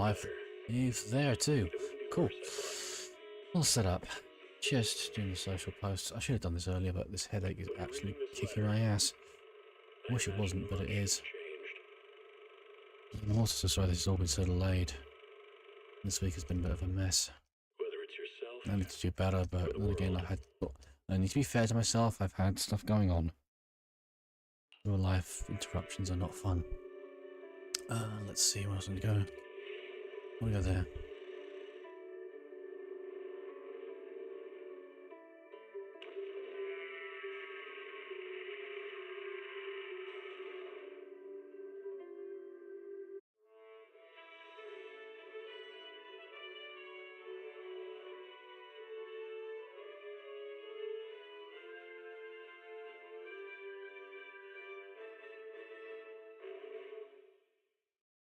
live is there too. Cool. All set up. Just doing the social posts. I should have done this earlier, but this headache is absolutely kicking my ass. I wish it wasn't, but it is. I'm also so sorry this has all been so delayed. This week has been a bit of a mess. I need to do better, but then again, I need to be fair to myself. I've had stuff going on. Real life interruptions are not fun. Let's see where else I want to go. I want to go there.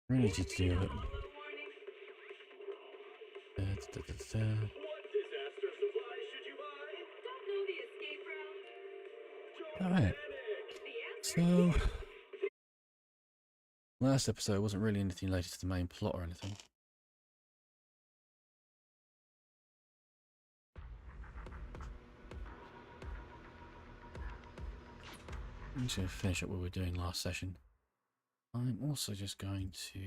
Really need you to do it. Alright. So, last episode wasn't really anything related to the main plot or anything. I'm just going to finish up what we were doing last session. I'm also just going to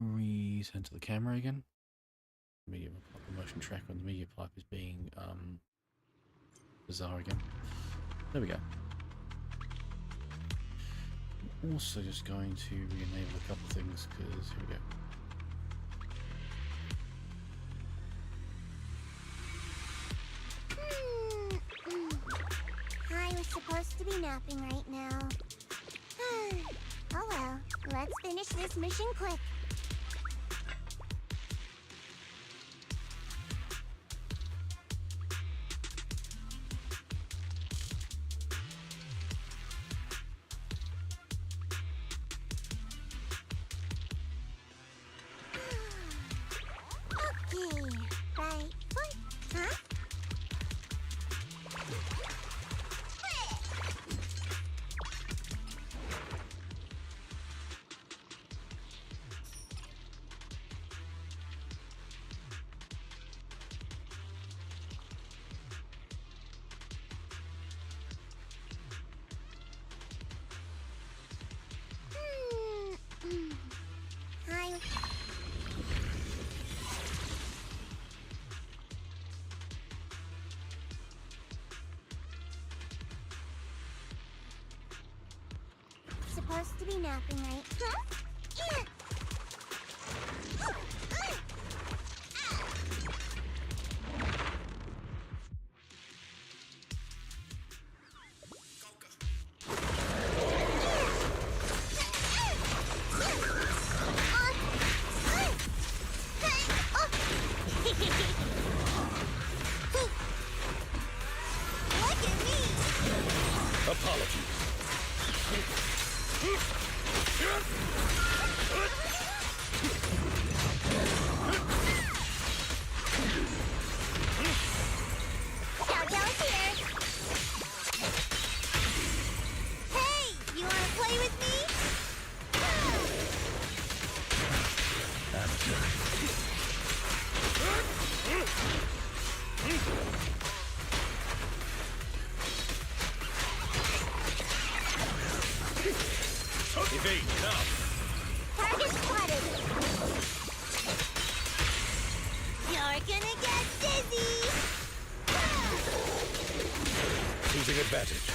recenter the camera again. Media motion tracker on the media pipe is being bizarre again. There we go. I'm also just going to re-enable a couple of things because here we go. I was supposed to be napping right now. Oh well, let's finish this mission quick. Okay, right foot, huh? Hi. Supposed to be napping, right? Huh? Look at me! Apologies. Kowtow's here! Hey! You wanna play with me? Evade now. Target spotted! You're gonna get dizzy! Losing advantage.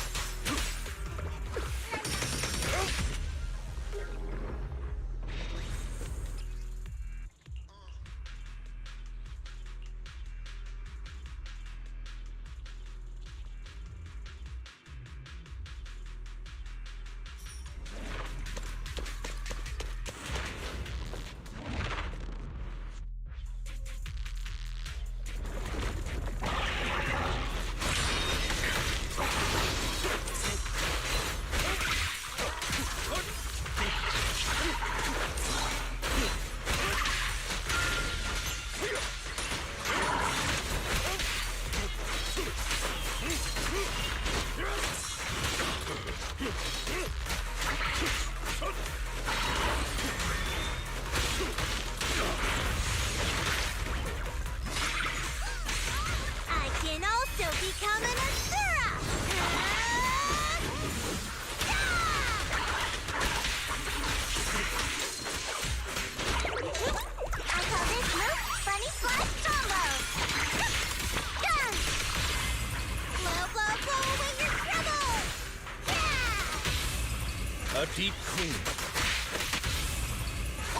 Deep clean.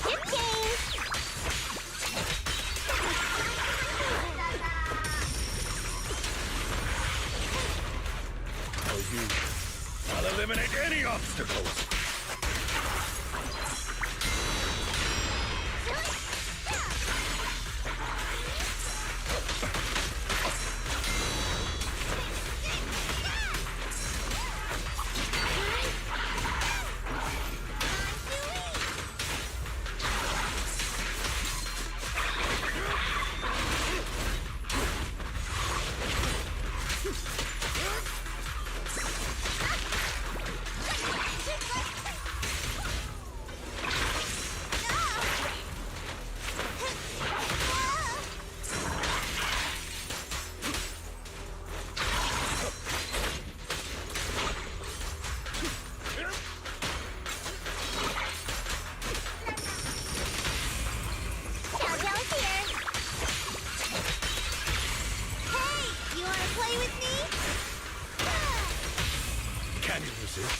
Chip game. I'll eliminate any obstacles. Can you resist?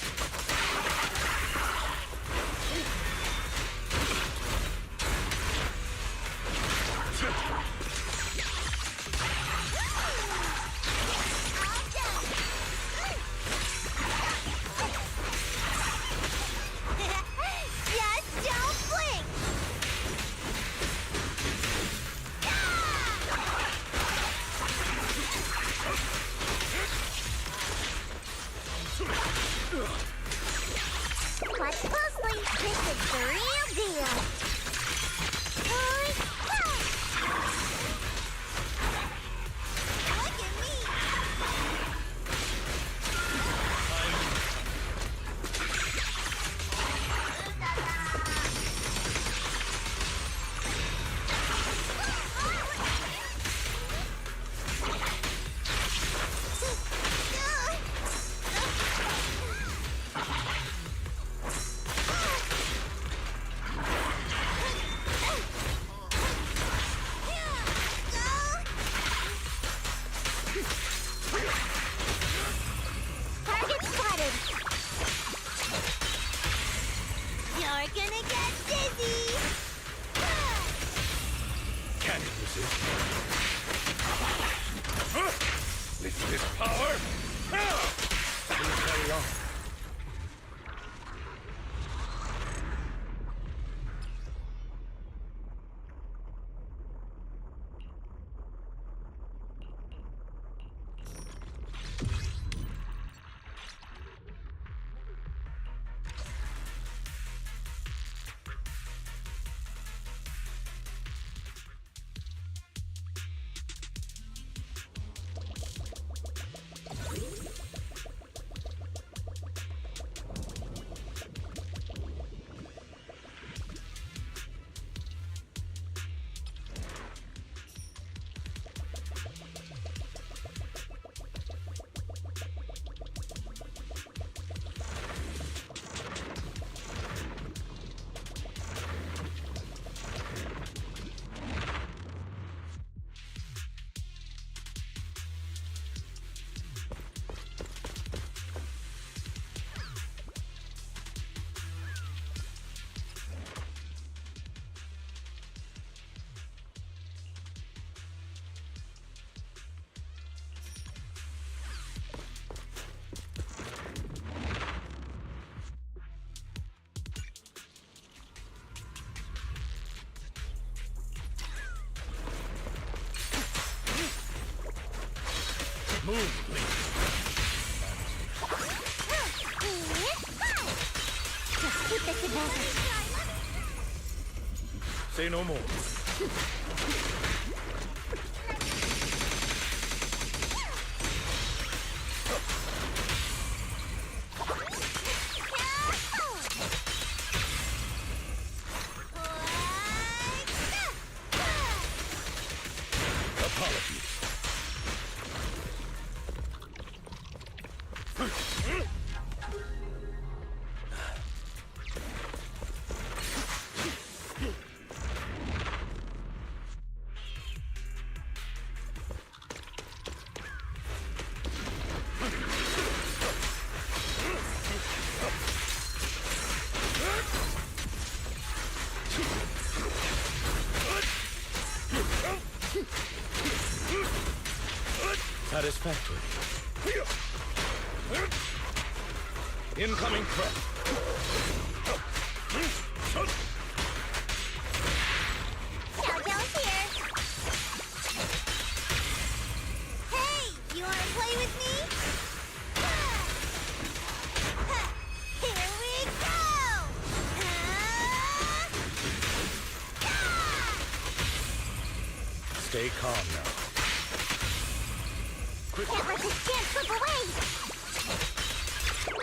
Just don't blink. Watch closely. This is the real deal. Look at me. Target spotted. You're gonna get dizzy. Can you resist? With this power? Please carry on. Move, please. Just keep this advantage. Say no more. Apologies. Satisfactory. Incoming threat. Down's here. Hey, you wanna play with me? Here we go! Stay calm now. Can't let this chance slip away!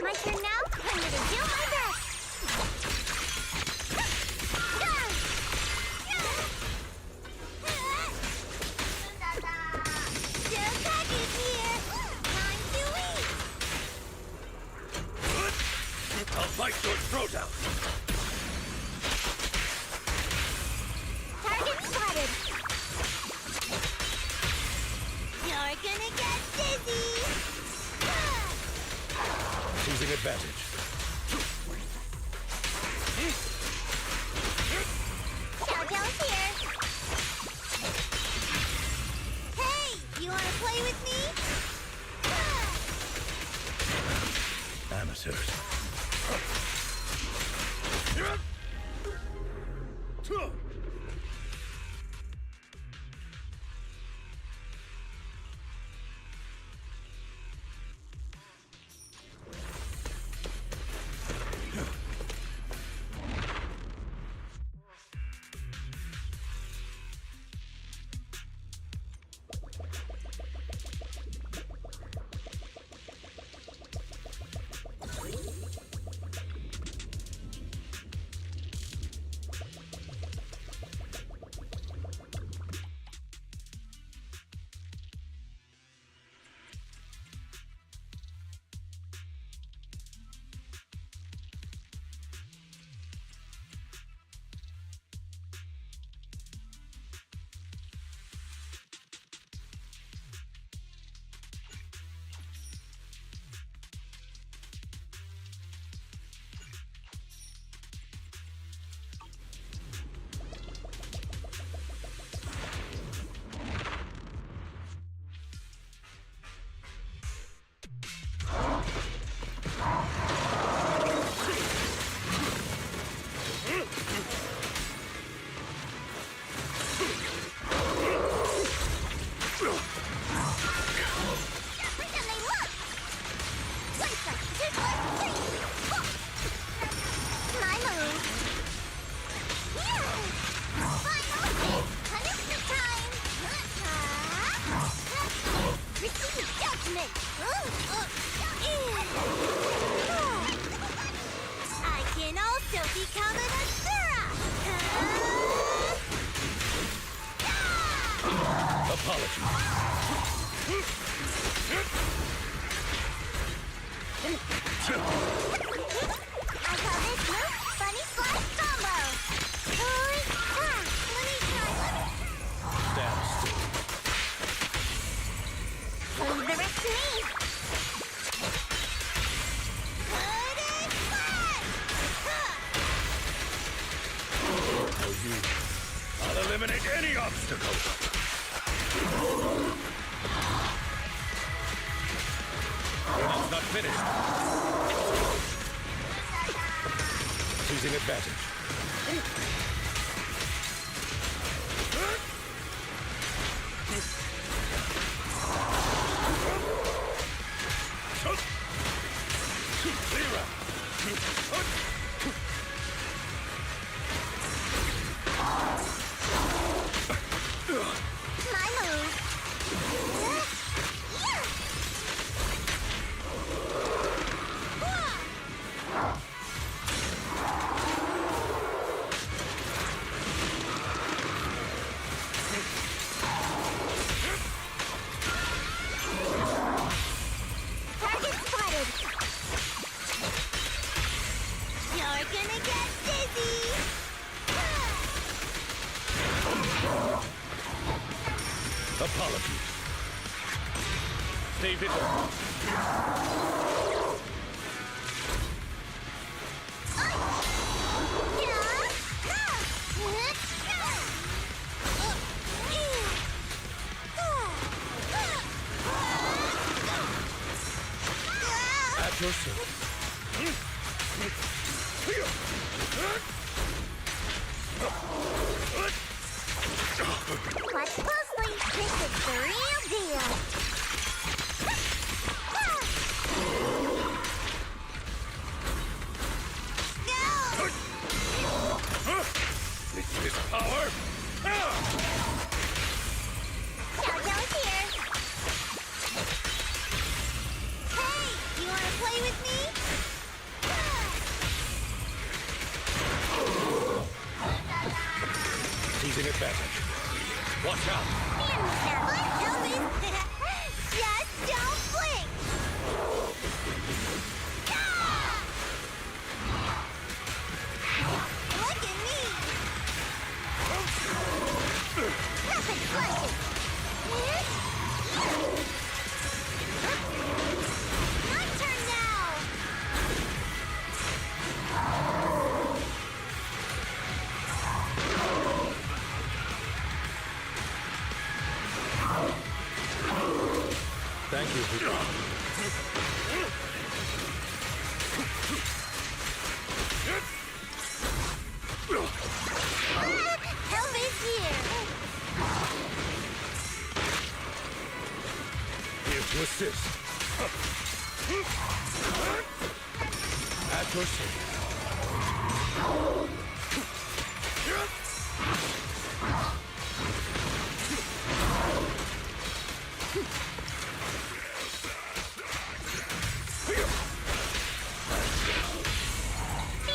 My turn now? I'm gonna do my best! Still package here! Time to eat! I'll bite your throat out. Target spotted! You're gonna get dizzy! Choosing advantage. Down's here! Hey, you wanna play with me? Amateurs. I can also become an Asura! I call this move Bunny Slash Combo! Let me try. Stand still. Leave the rest to me! Put it back! For you, I'll eliminate any obstacle. It's not finished. Choosing advantage. My move! Target spotted! You're gonna get dizzy! Apologies. Stay vigilant. At your service. Watch closely. This is the real deal. This is power. Jojo's here. Hey, you want to play with me? Seizing advantage. Watch out. Elvis. Just don't blink. Look at me. Rapid flushes. My turn now. Thank you. Elvis here. Here to assist. At your service.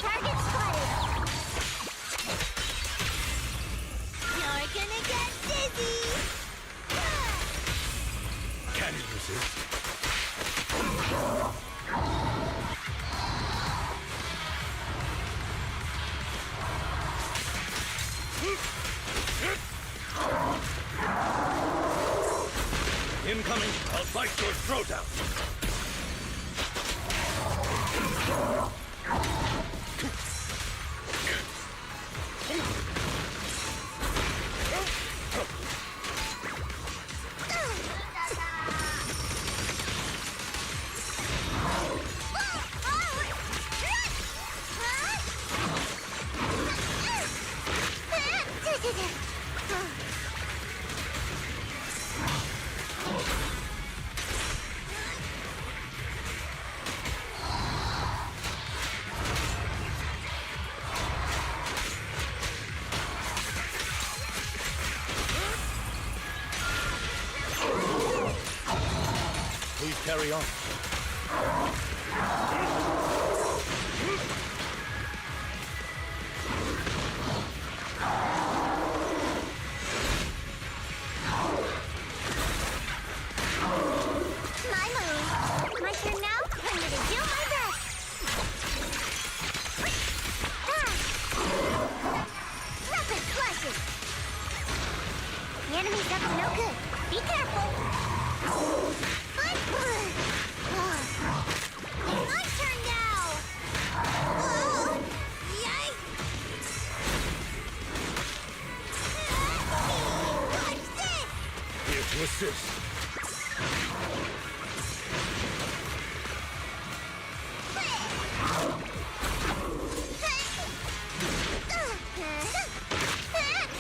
Target spotted. You're gonna get dizzy. Can you resist? Incoming! I'll bite your throat out! Please carry on. My move. My turn now. I'm gonna do my best. Rapid flushes. The enemy's up to no good. Be careful. My turn now. Yikes. Watch this. Here to assist.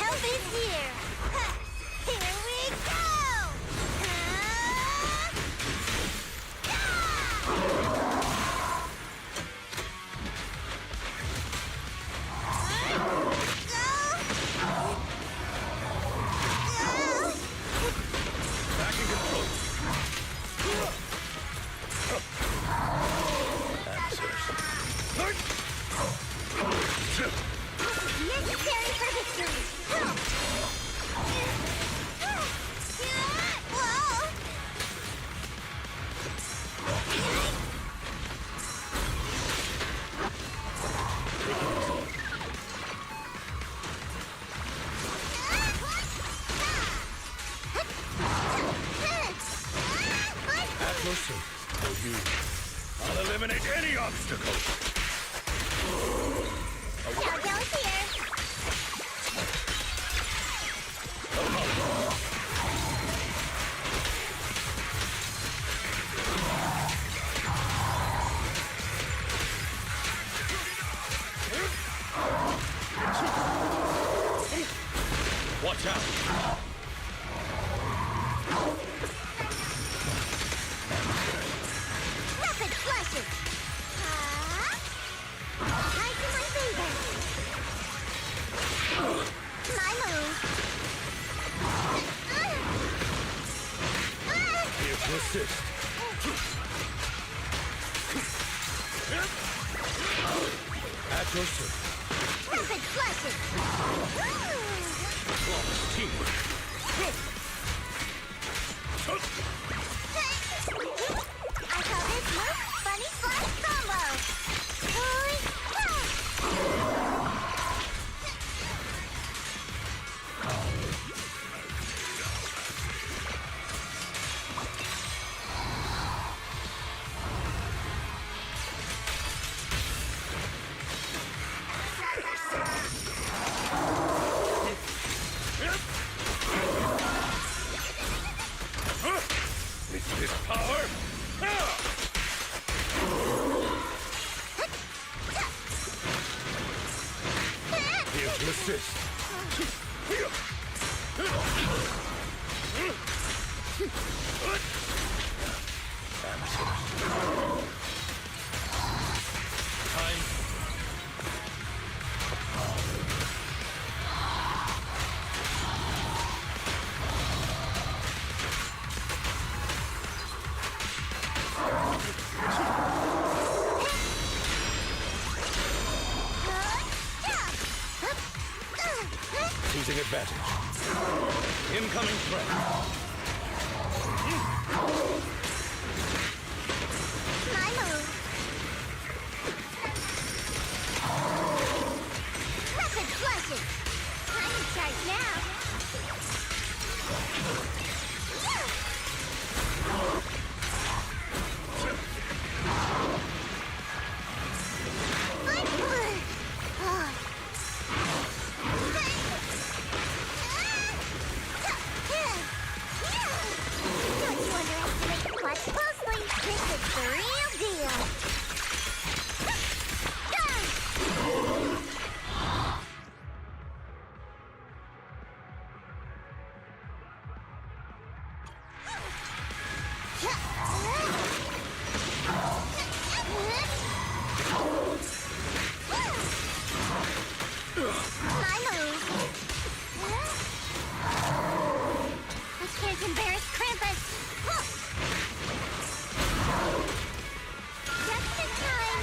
Elvis here. Here we go. Back in control. Answers. Necessary for victory. Whoa. At your service. For you. I'll eliminate any obstacle. Jojo's here. down. Rapid flashes. Tied to my finger. My move. Here to assist. At your service. Rapid flashes. Flawless teamwork. I call this move Funny Flash Combo. Hoi, It's this power. Here to assist. Time. Seizing advantage. Incoming threat. my move. Rapid flashes. I'm in charge now. Don't you underestimate Watch closely. This is the real deal. My move. I can't embarrass Krampus. Just in time.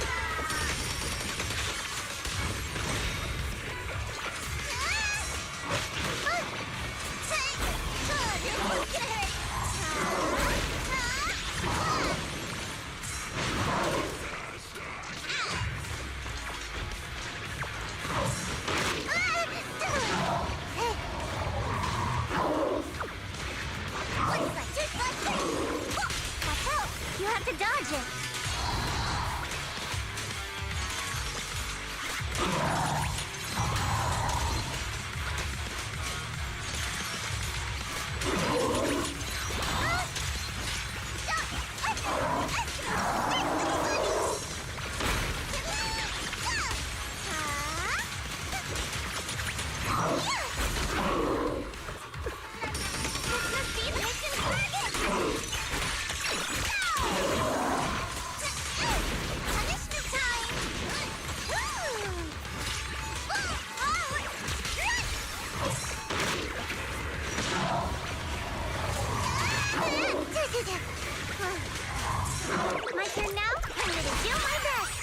You have to dodge it. This must be the mission target. Punishment time! My turn now? I'm gonna do my best!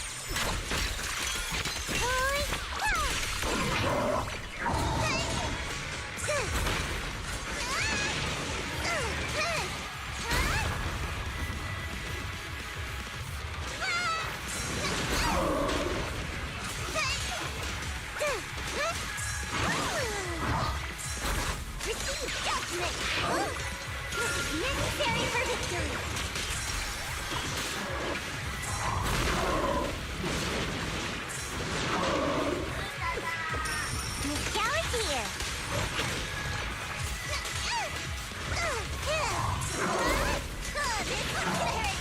Receive judgment! This is necessary for victory! Miss Galateer! This one's gonna hurt!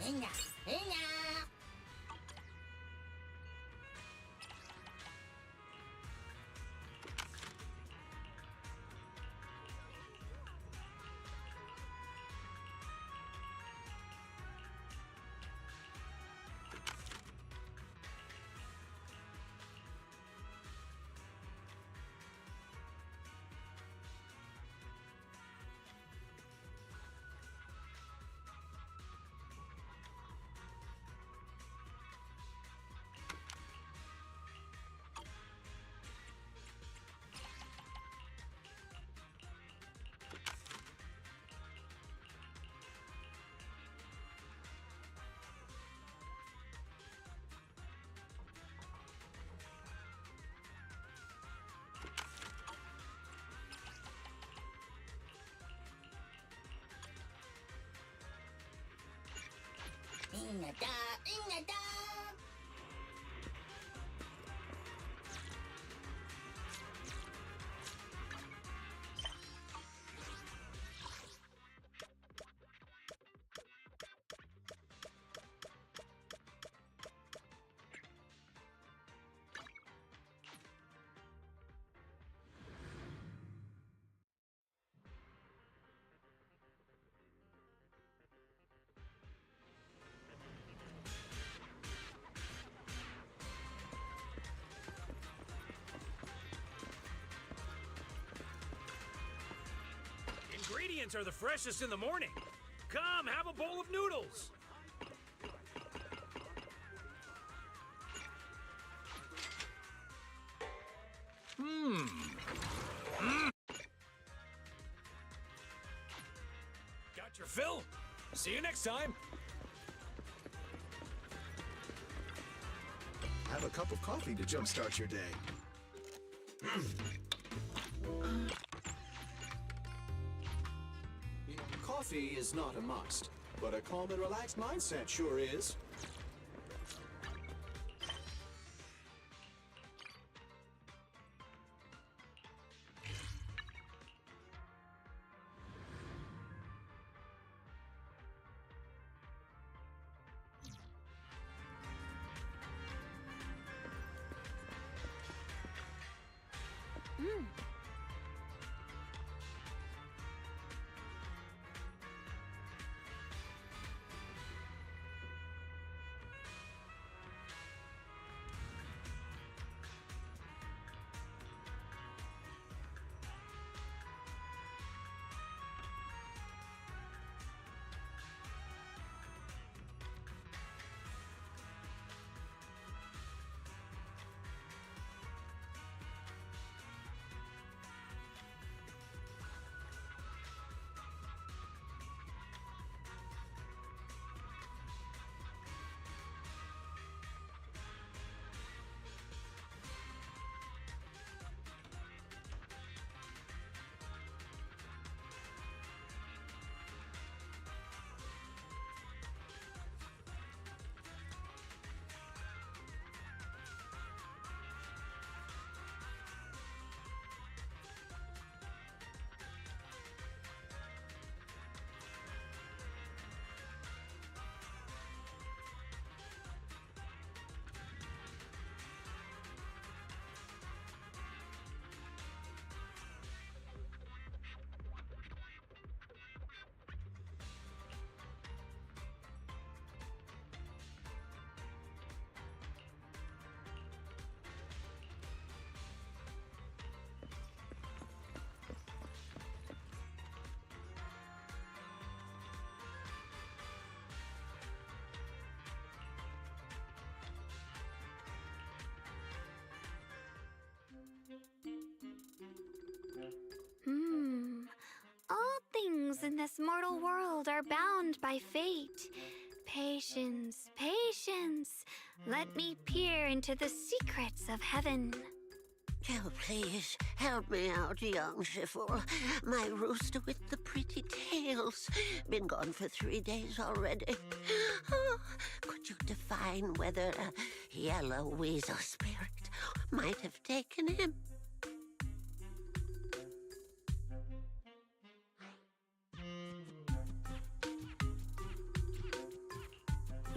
Inga, inga. Inga da, inga da. Ingredients are the freshest in the morning. Come, have a bowl of noodles. Got your fill? See you next time. Have a cup of coffee to jumpstart your day. You know, coffee is not a must, but a calm and relaxed mindset sure is. All things in this mortal world are bound by fate. Patience, patience. Let me peer into the secrets of heaven. Oh, please, help me out, young Shifu. My rooster with the pretty tails. Been gone for 3 days already. Oh, could you define whether a yellow weasel spirit might have taken him?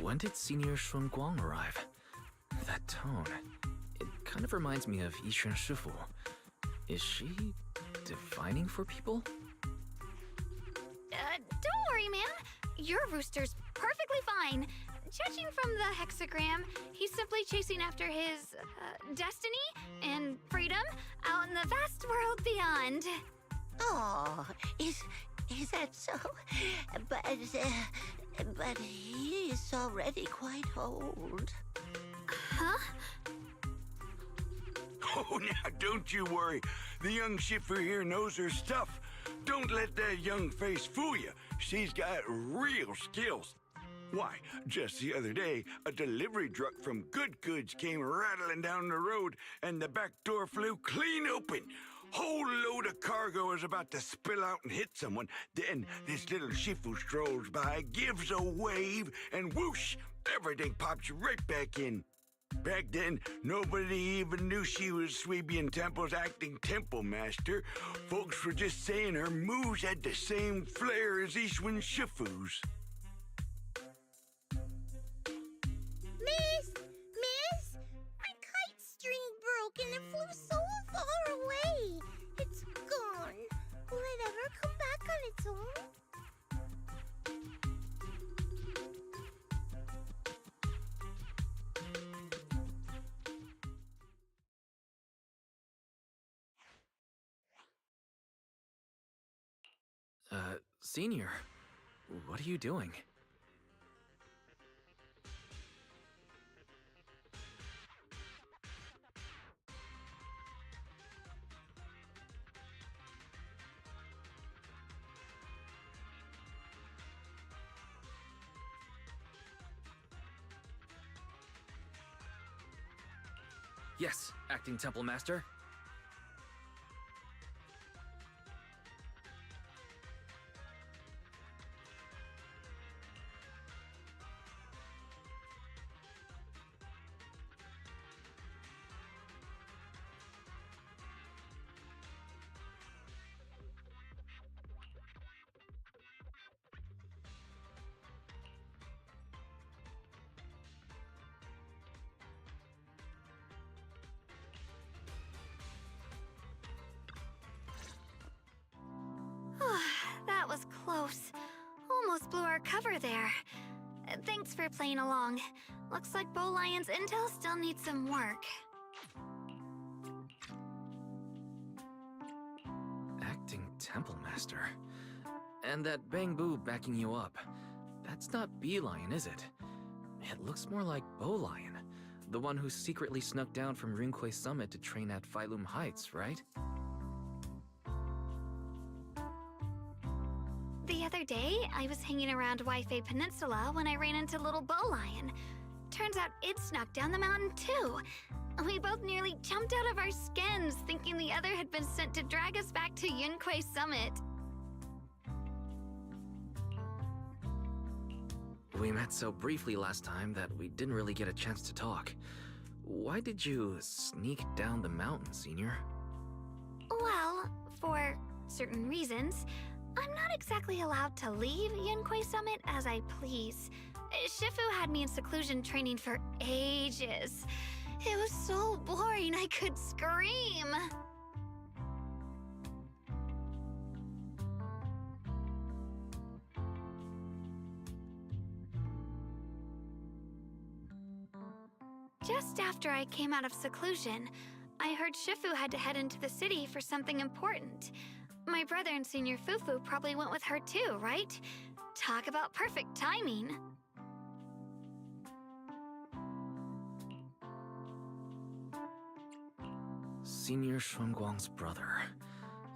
When did Senior Shun Guang arrive? That tone. It kind of reminds me of Yishen Shifu. Is she divining for people? Don't worry, man. Your rooster's perfectly fine. Judging from the hexagram, he's simply chasing after his destiny and freedom out in the vast world beyond. Oh, is that so? But he is already quite old. Huh? Oh, now don't you worry. The young Shifu here knows her stuff. Don't let that young face fool you. She's got real skills. Why, just the other day, a delivery truck from Good Goods came rattling down the road, and the back door flew clean open. Whole load of cargo was about to spill out and hit someone. Then this little Shifu strolls by, gives a wave, and whoosh, everything pops right back in. Back then, nobody even knew she was Sweebian Temple's acting temple master. Folks were just saying her moves had the same flair as Ishwin Shifu's. Miss, my kite string broke and it flew so far away. It's gone. Will it ever come back on its own? Senior, what are you doing? Yes, acting temple master. That was close. Almost blew our cover there. Thanks for playing along. Looks like Bow Lion's intel still needs some work. Acting temple master. And that Bang Boo backing you up. That's not Bee Lion, is it? It looks more like Bow Lion. The one who secretly snuck down from Rinquay Summit to train at Phylum Heights, right? The other day, I was hanging around Waifei Peninsula when I ran into little Bow Lion. Turns out it snuck down the mountain too. We both nearly jumped out of our skins, thinking the other had been sent to drag us back to Yunquay Summit. We met so briefly last time that we didn't really get a chance to talk. Why did you sneak down the mountain, Senior? Well, for certain reasons, I'm not exactly allowed to leave Yunquay Summit as I please. Shifu had me in seclusion training for ages. It was so boring I could scream. Just after I came out of seclusion, I heard Shifu had to head into the city for something important. My brother and Senior Fufu probably went with her too, right? Talk about perfect timing. Senior Shunguang's brother.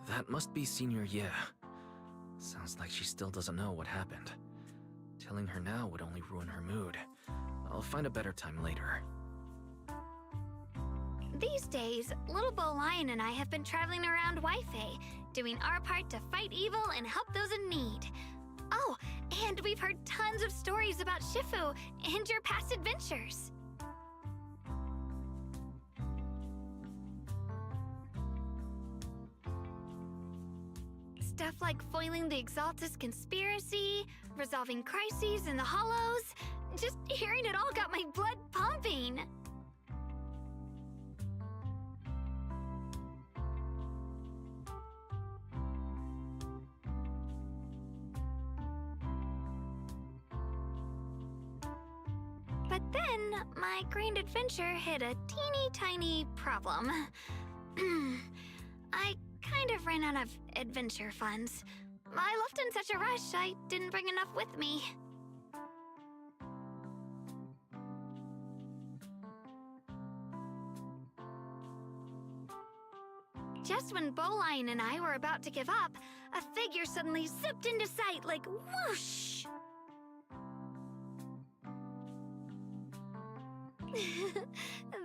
That must be Senior Ye. Sounds like she still doesn't know what happened. Telling her now would only ruin her mood. I'll find a better time later. These days, little Bow Lion and I have been traveling around Waifei, doing our part to fight evil and help those in need. Oh, and we've heard tons of stories about Shifu and your past adventures. Stuff like foiling the Exaltus conspiracy, resolving crises in the Hollows, Just hearing it all got my blood pumping. But then, my grand adventure hit a teeny tiny problem. I kind of ran out of adventure funds. I left in such a rush, I didn't bring enough with me. Just when Bowline and I were about to give up, a figure suddenly zipped into sight like whoosh!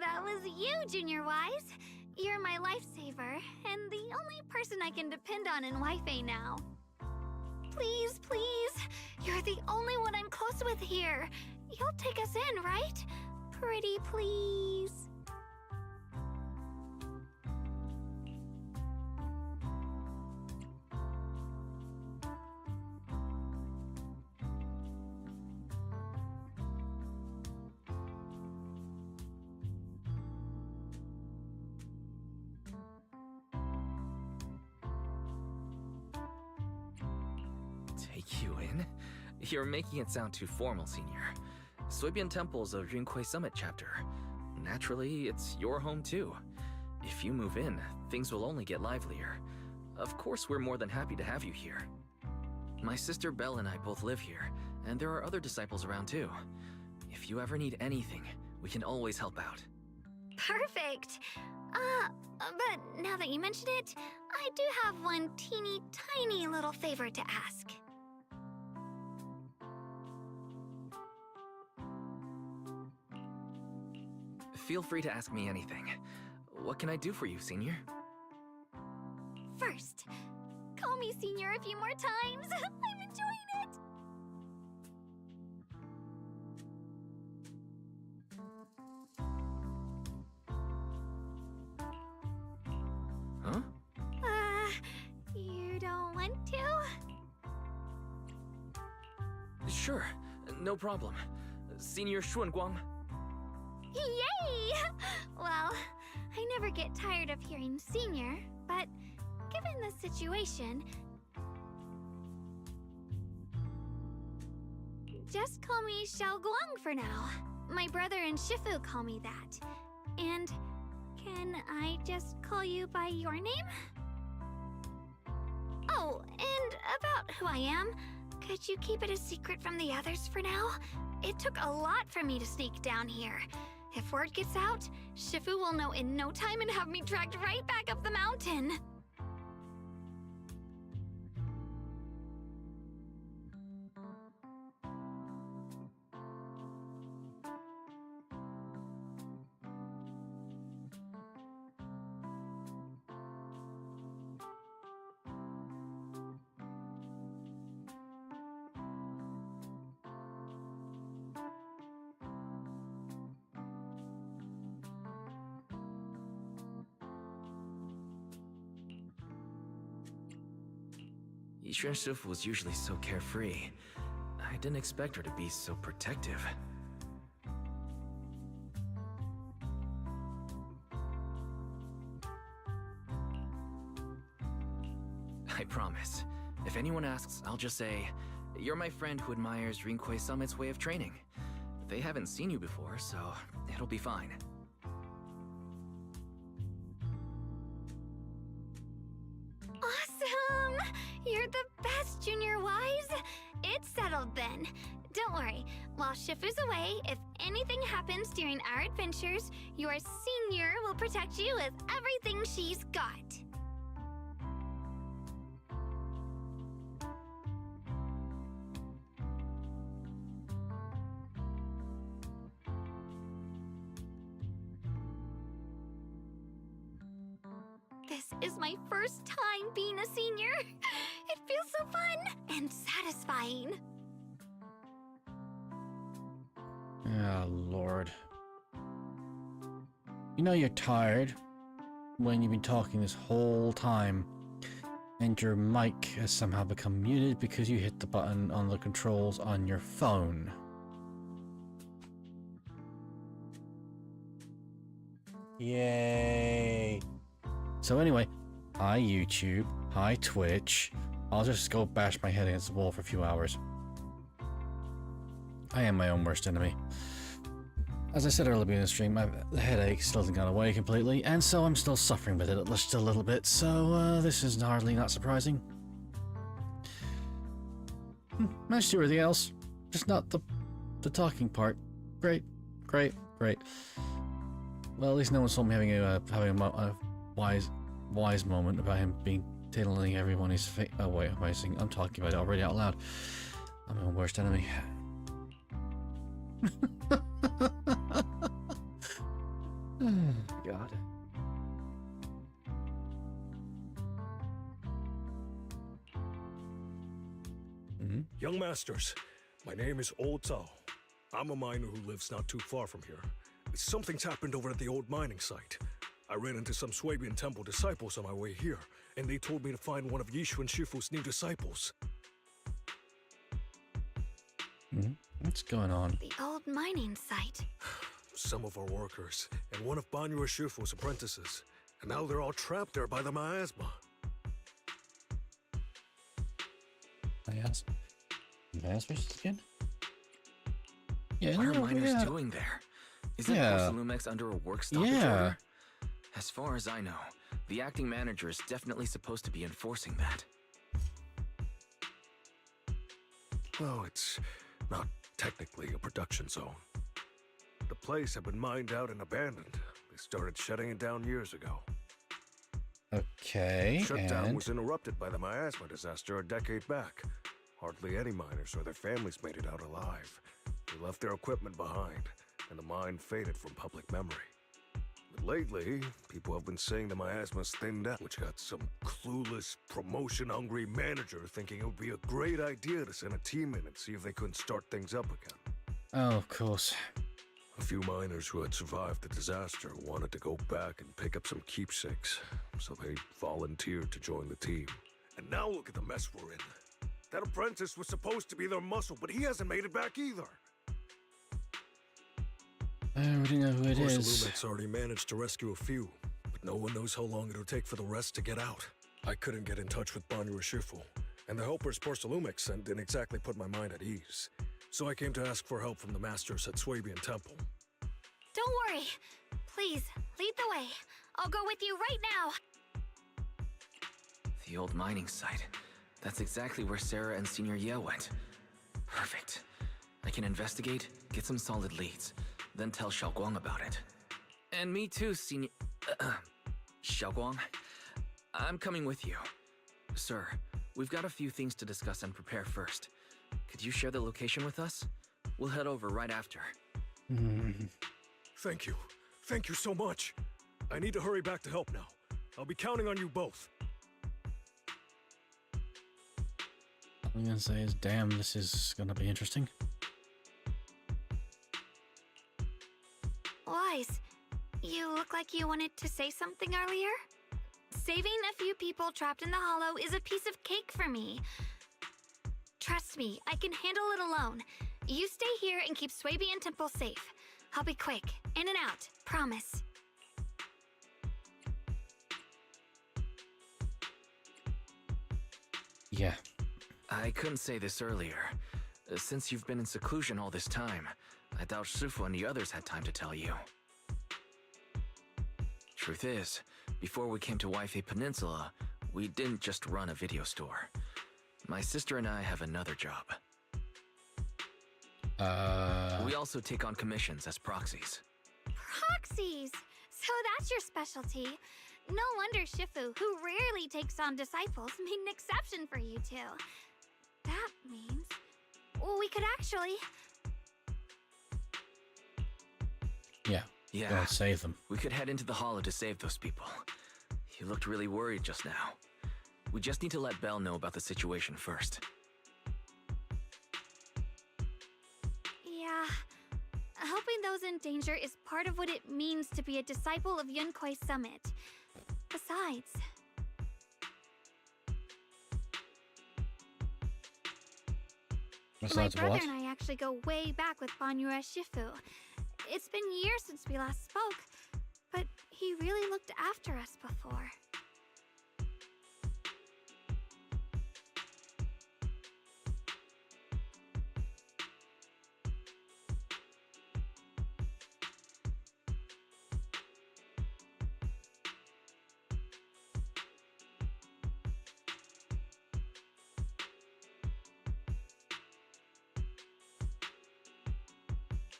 That was you, Junior Wise. You're my lifesaver, and the only person I can depend on in Wi-Fi now. Please, please, you're the only one I'm close with here. You'll take us in, right? Pretty please. Take you in? You're making it sound too formal, Senior. Suibian Temple's a Rinquei Summit chapter. Naturally, it's your home too. If you move in, things will only get livelier. Of course, we're more than happy to have you here. My sister Belle and I both live here, and there are other disciples around too. If you ever need anything, we can always help out. Perfect. But now that you mention it, I do have one teeny tiny little favor to ask. Feel free to ask me anything. What can I do for you, Senior? First, call me Senior a few more times. I'm enjoying it. Huh? You don't want to? Sure, no problem. Senior Xuanguang. Yay! Well, I never get tired of hearing Senior, but given the situation, just call me Xiaoguang for now. My brother and Shifu call me that. And can I just call you by your name? Oh, and about who I am, could you keep it a secret from the others for now? It took a lot for me to sneak down here. If word gets out, Shifu will know in no time and have me dragged right back up the mountain. Yixuan Shifu was usually so carefree. I didn't expect her to be so protective. I promise. If anyone asks, I'll just say, you're my friend who admires Rinquei Summit's way of training. They haven't seen you before, so it'll be fine. Awesome! You're the best, Junior Wise! It's settled then. Don't worry, while Shifu's away, if anything happens during our adventures, your Senior will protect you with everything she's got. This is my first time being a senior. It feels so fun and satisfying. Oh, Lord. You know you're tired when you've been talking this whole time and your mic has somehow become muted because you hit the button on the controls on your phone. Yay! So anyway, hi YouTube, hi Twitch. I'll just go bash my head against the wall for a few hours. I am my own worst enemy. As I said earlier in the stream, the headache still hasn't gone away completely, and so I'm still suffering with it just a little bit, so this is hardly not surprising. Managed to do everything else, just not the talking part. Great. Well, at least no one saw me having a wise moment about him telling everyone his fate. Oh wait, I'm talking about it already out loud. I'm my own worst enemy. God. Young masters, my name is Old Tao. I'm a miner who lives not too far from here. Something's happened over at the old mining site. I ran into some Swabian temple disciples on my way here, and they told me to find one of Yishu and Shifu's new disciples. What's going on? The old mining site. Some of our workers, and one of Banyu and Shifu's apprentices. And now they're all trapped there by the miasma. Miasma again? Yeah, What are no, miners yeah. doing there? Isn't Yeah. Porcelumex under a work stoppage Yeah. order? As far as I know, the acting manager is definitely supposed to be enforcing that. Well, it's not technically a production zone. The place had been mined out and abandoned. They started shutting it down years ago. Okay, Shutdown and was interrupted by the miasma disaster a decade back. Hardly any miners or their families made it out alive. They left their equipment behind, and the mine faded from public memory. But lately, people have been saying the miasma's thinned out, which got some clueless, promotion-hungry manager thinking it would be a great idea to send a team in and see if they couldn't start things up again. oh, of course. A few miners who had survived the disaster wanted to go back and pick up some keepsakes, so they volunteered to join the team. And now look at the mess we're in. That apprentice was supposed to be their muscle, but he hasn't made it back either. I already know who it is. Porcelumex already managed to rescue a few, but no one knows how long it'll take for the rest to get out. I couldn't get in touch with Banyu Shifu, and the helpers Porcelumex sent didn't exactly put my mind at ease. So I came to ask for help from the masters at Swabian Temple. Don't worry. Please, lead the way. I'll go with you right now. The old mining site. That's exactly where Sarah and Senior Ye went. Perfect. I can investigate, get some solid leads, then tell Xiaoguang about it. And me too, Senior... Xiaoguang. I'm coming with you. Sir, we've got a few things to discuss and prepare first. Could you share the location with us? We'll head over right after. Thank you. Thank you so much. I need to hurry back to help now. I'll be counting on you both. All I'm gonna say is, damn, this is gonna be interesting. Wise, you look like you wanted to say something earlier? Saving a few people trapped in the hollow is a piece of cake for me. Trust me, I can handle it alone. You stay here and keep Swabian Temple safe. I'll be quick, in and out, promise. Yeah. I couldn't say this earlier. Since you've been in seclusion all this time, I doubt Shifu and the others had time to tell you. Truth is, before we came to Wi-Fi Peninsula, we didn't just run a video store. My sister and I have another job. We also take on commissions as proxies. Proxies! So that's your specialty. No wonder Shifu, who rarely takes on disciples, made an exception for you two. That means we could actually... Yeah. Yeah, Gotta save them. we could head into the hollow to save those people. You looked really worried just now. We just need to let Belle know about the situation first. Yeah. Helping those in danger is part of what it means to be a disciple of Yunkuei Summit. Besides... Besides My brother what? and I actually go way back with Banyu Shifu. It's been years since we last spoke, but he really looked after us before.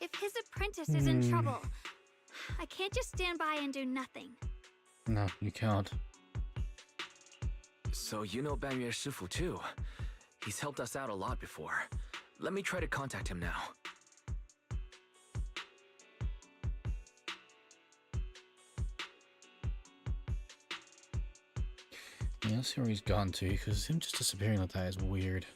If his apprentice is in trouble, I can't just stand by and do nothing. No, you can't. So you know Banyue Shifu too. He's helped us out a lot before. Let me try to contact him now. Yeah, let's see where he's gone to, because him just disappearing like that is weird.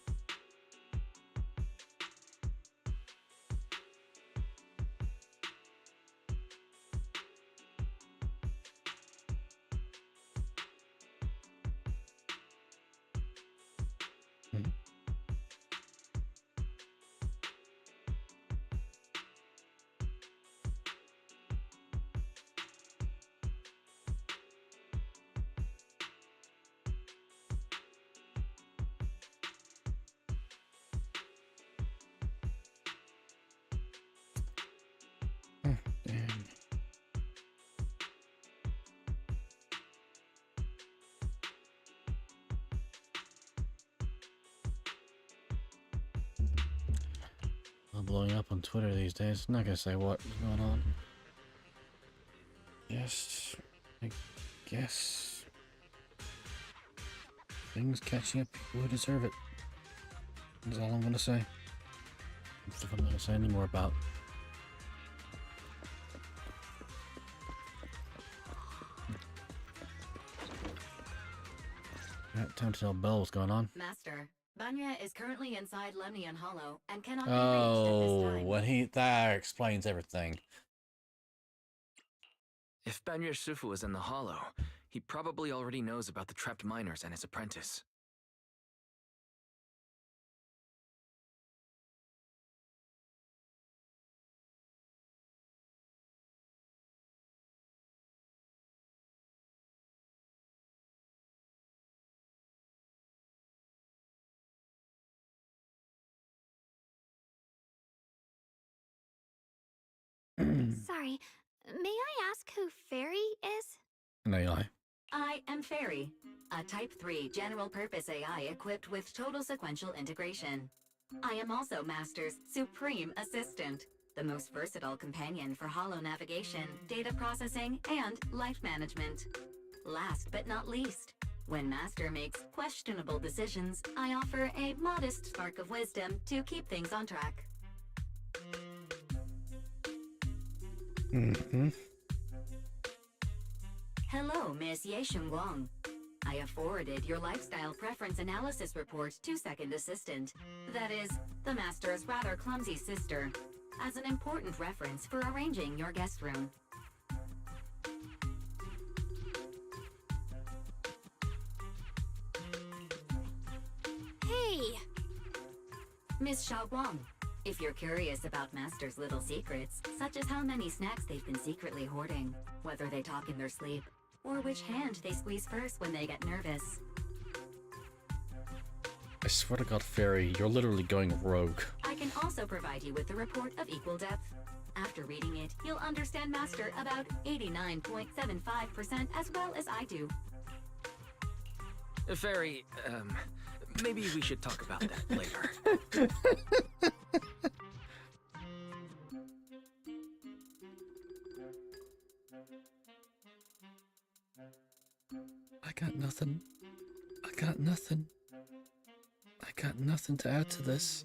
Damn. Well, blowing up on Twitter these days. I'm not gonna say what's going on. Yes, I guess things catching up people who deserve it. That's all I'm gonna say. Stuff I'm not gonna say anymore about. Right, time to tell Belle what's going on. Master, Banya is currently inside Lemnian Hollow and cannot be reached at this Oh, time. when that explains everything. If Banyue Shifu is in the hollow, he probably already knows about the trapped miners and his apprentice. Sorry, may I ask who Fairy is? An AI. I am Fairy, a Type 3 general-purpose AI equipped with total sequential integration. I am also Master's supreme assistant, the most versatile companion for holo navigation, data processing, and life management. Last but not least, when Master makes questionable decisions, I offer a modest spark of wisdom to keep things on track. Mm-hmm. Hello, Miss Yeshun Guang. I have forwarded your lifestyle preference analysis report to Second Assistant, that is, the Master's rather clumsy sister, as an important reference for arranging your guest room. Hey! Miss Xiao Guang, if you're curious about Master's little secrets, such as how many snacks they've been secretly hoarding, whether they talk in their sleep, or which hand they squeeze first when they get nervous. I swear to God, Fairy, you're literally going rogue. I can also provide you with a report of equal depth. After reading it, you'll understand Master about 89.75% as well as I do. Fairy, maybe we should talk about that later. I got nothing. I got nothing. I got nothing to add to this.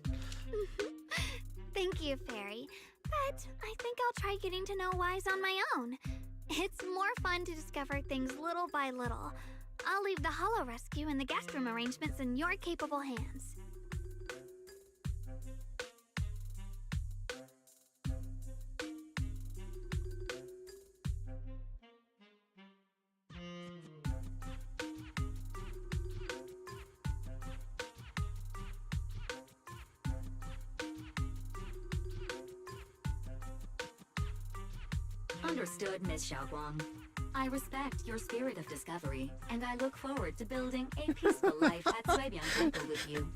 Thank you, Fairy. But I think I'll try getting to know Wise on my own. It's more fun to discover things little by little. I'll leave the holo rescue and the guest room arrangements in your capable hands. Understood, Miss Xiaoguang. I respect your spirit of discovery, and I look forward to building a peaceful life at Suebian Temple with you.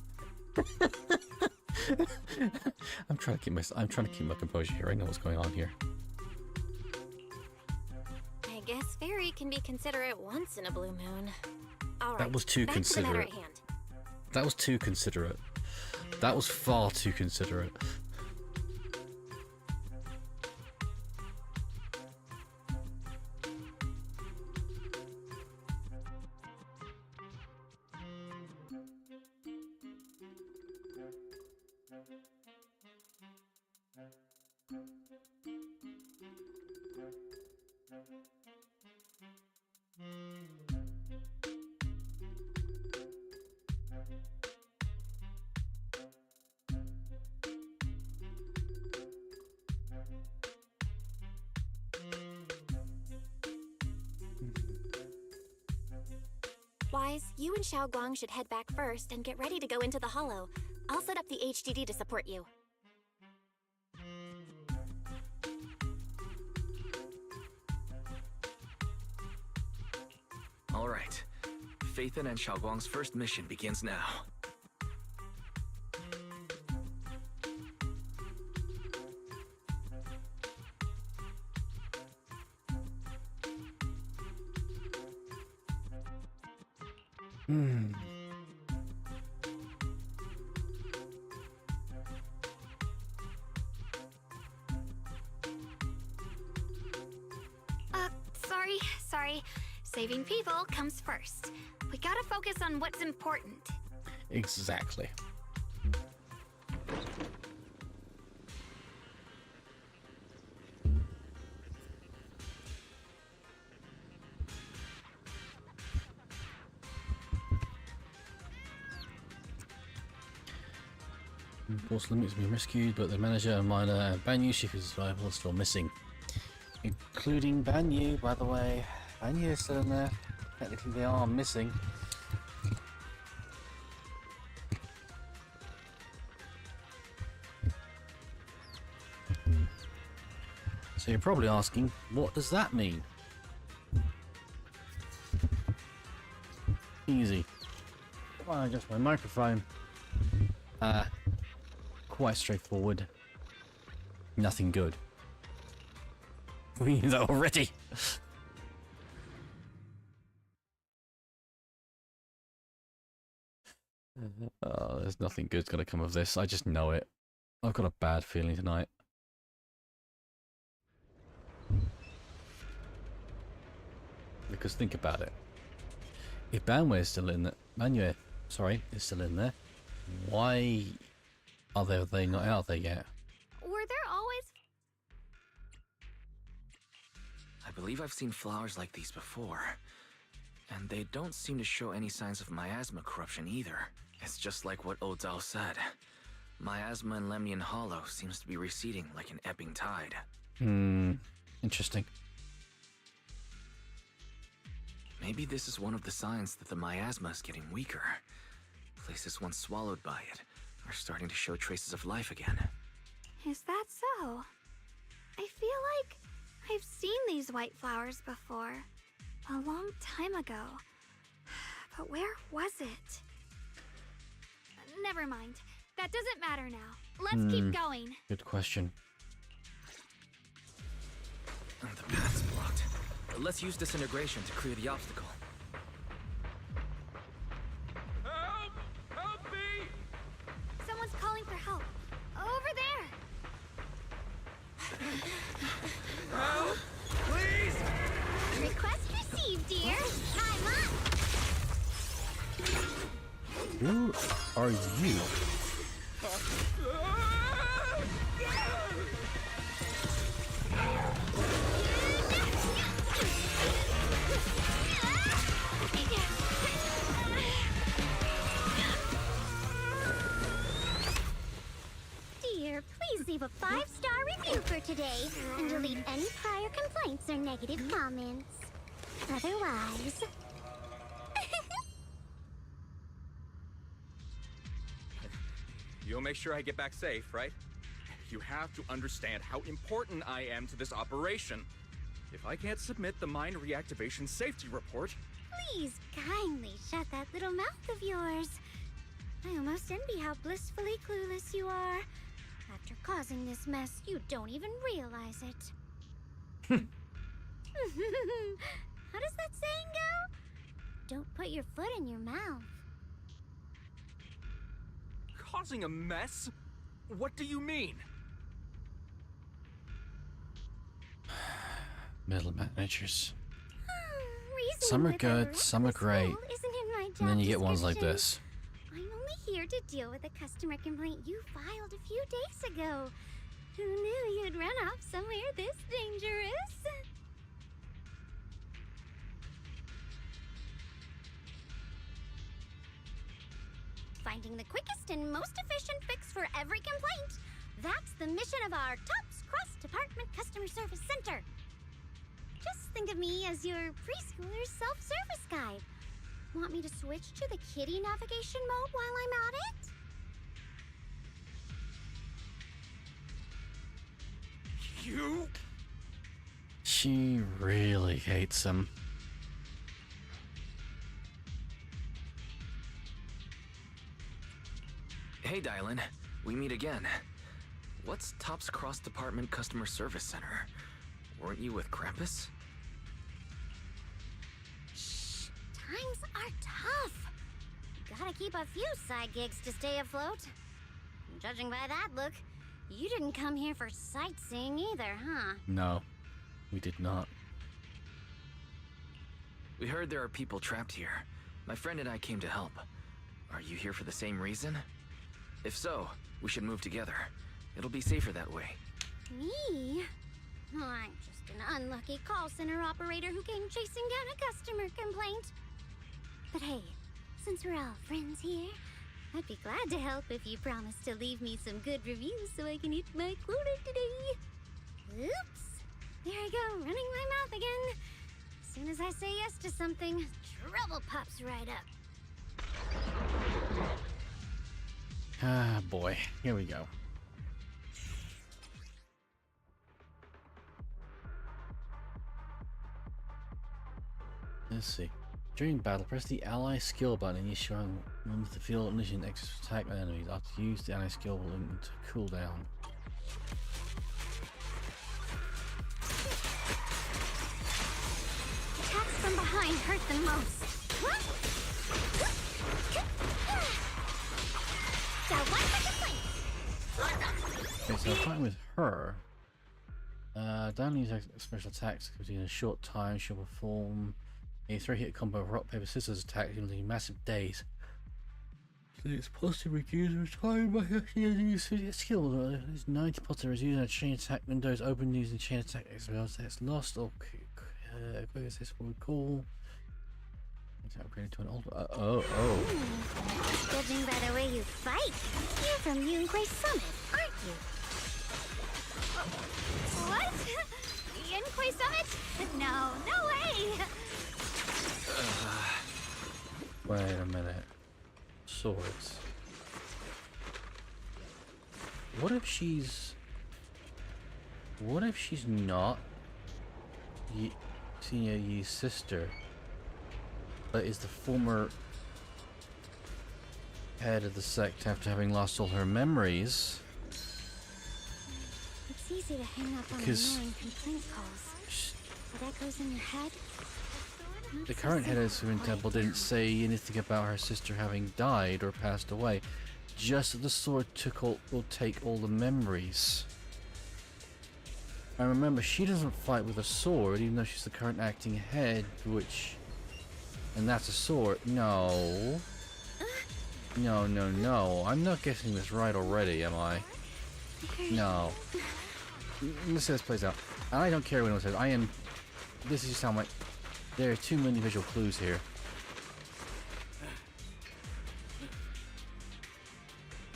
I'm trying to keep my composure here. I know what's going on here. I guess Fairy can be considerate once in a blue moon. All right, That was too back to the matter considerate. at hand. That was too considerate. That was far too considerate. Wise, you and Xiao Guang should head back first and get ready to go into the hollow. I'll set up the HDD to support you. All right. Phaethon and Xiaoguang's first mission begins now. Sorry. Saving people comes first. We gotta focus on what's important. Exactly. Porcelain needs to be rescued, but the manager and miner Banyu, Shifu's survival, are still missing. Including Banyu, by the way. Banyu is still in there. Technically they are missing. So you're probably asking, what does that mean? Easy. If I adjust my microphone. Quite straightforward. Nothing good. We knew that already. Oh, there's nothing good's gonna come of this. I just know it. I've got a bad feeling tonight. Because think about it. If Banway is still in there, Banway, sorry, is still in there. Why are they not out there yet? Were there always... I believe I've seen flowers like these before. And they don't seem to show any signs of miasma corruption either. It's just like what Odao said. Miasma in Lemnian Hollow seems to be receding like an ebbing tide. Interesting. Maybe this is one of the signs that the miasma is getting weaker. Places once swallowed by it are starting to show traces of life again. Is that so? I feel like I've seen these white flowers before. A long time ago. But where was it? Never mind. That doesn't matter now. Let's keep going. Good question. The path's blocked. Let's use disintegration to clear the obstacle. Help! Help me! Someone's calling for help. Over there! Help! Please! Request received, dear. I'm up. Who are you? Dear, please leave a 5-star review for today and delete any prior complaints or negative comments. Otherwise... You'll make sure I get back safe, right? You have to understand how important I am to this operation. If I can't submit the mine reactivation safety report... Please kindly shut that little mouth of yours. I almost envy how blissfully clueless you are. After causing this mess, you don't even realize it. How does that saying go? Don't put your foot in your mouth. Causing a mess? What do you mean? Middle managers. Reasoning Some are with a good, some are reckless great. fool isn't in my And job then you get ones like description. this. I'm only here to deal with a customer complaint you filed a few days ago. Who knew you'd run off somewhere this dangerous? Finding the quickest and most efficient fix for every complaint. That's the mission of our TOPS Cross-Department Customer Service Center. Just think of me as your preschooler self-service guide. Want me to switch to the kiddie navigation mode while I'm at it? You? She really hates him. Hey, Dylan. We meet again. What's TOPS Cross Department Customer Service Center? Weren't you with Krampus? Shh, times are tough. Gotta keep a few side gigs to stay afloat. Judging by that look, you didn't come here for sightseeing either, huh? No, we did not. We heard there are people trapped here. My friend and I came to help. Are you here for the same reason? If so, we should move together. It'll be safer that way. Me? Oh, I'm just an unlucky call center operator who came chasing down a customer complaint. But hey, since we're all friends here, I'd be glad to help if you promise to leave me some good reviews so I can hit my quota today. Oops. There I go, running my mouth again. As soon as I say yes to something, trouble pops right up. Ah, boy. Here we go. Let's see. During battle, press the ally skill button and you're showing them to feel ignition extra attack on enemies. After you use the ally skill button to cool down. Attacks from behind hurt the most. Okay, so fighting with her. Down these special attacks in a short time, she'll perform a 3-hit combo of rock, paper, scissors attack using massive days. So it's possible to reduce her time by actually using skill. It's 90 possible using a chain attack windows open using chain attack experience that's lost or quick assist forward call. It's upgraded to an old. Judging by the way you fight, you're from Yunquay Summit, aren't you? What? Yunquay Summit? No, no way! Wait a minute. Swords. What if she's not Senior Yi's sister, but is the former head of the sect after having lost all her memories? It's easy to hang up on Because annoying complaint calls. But echoes in your head? Not the so current head of the simple Serene to Temple break didn't say anything about her sister having died or passed away. Just that the sword will take all the memories. And remember, she doesn't fight with a sword, even though she's the current acting head, and that's a sword. No. No, no, no. I'm not guessing this right already, am I? No. Let's see how this plays out. And I don't care what anyone says. This is just how my... There are too many visual clues here.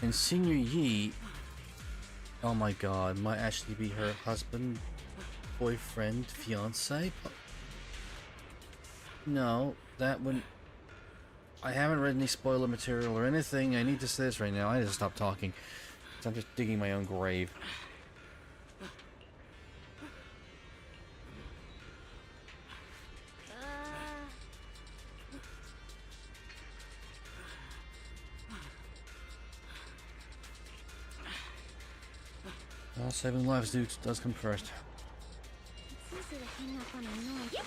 And Senior Yi, oh my god, might actually be her husband, boyfriend, fiance? No, that wouldn't... I haven't read any spoiler material or anything. I need to say this right now. I need to stop talking. I'm just digging my own grave. Saving lives, dude, does come first. It's easy to hang up on a noise.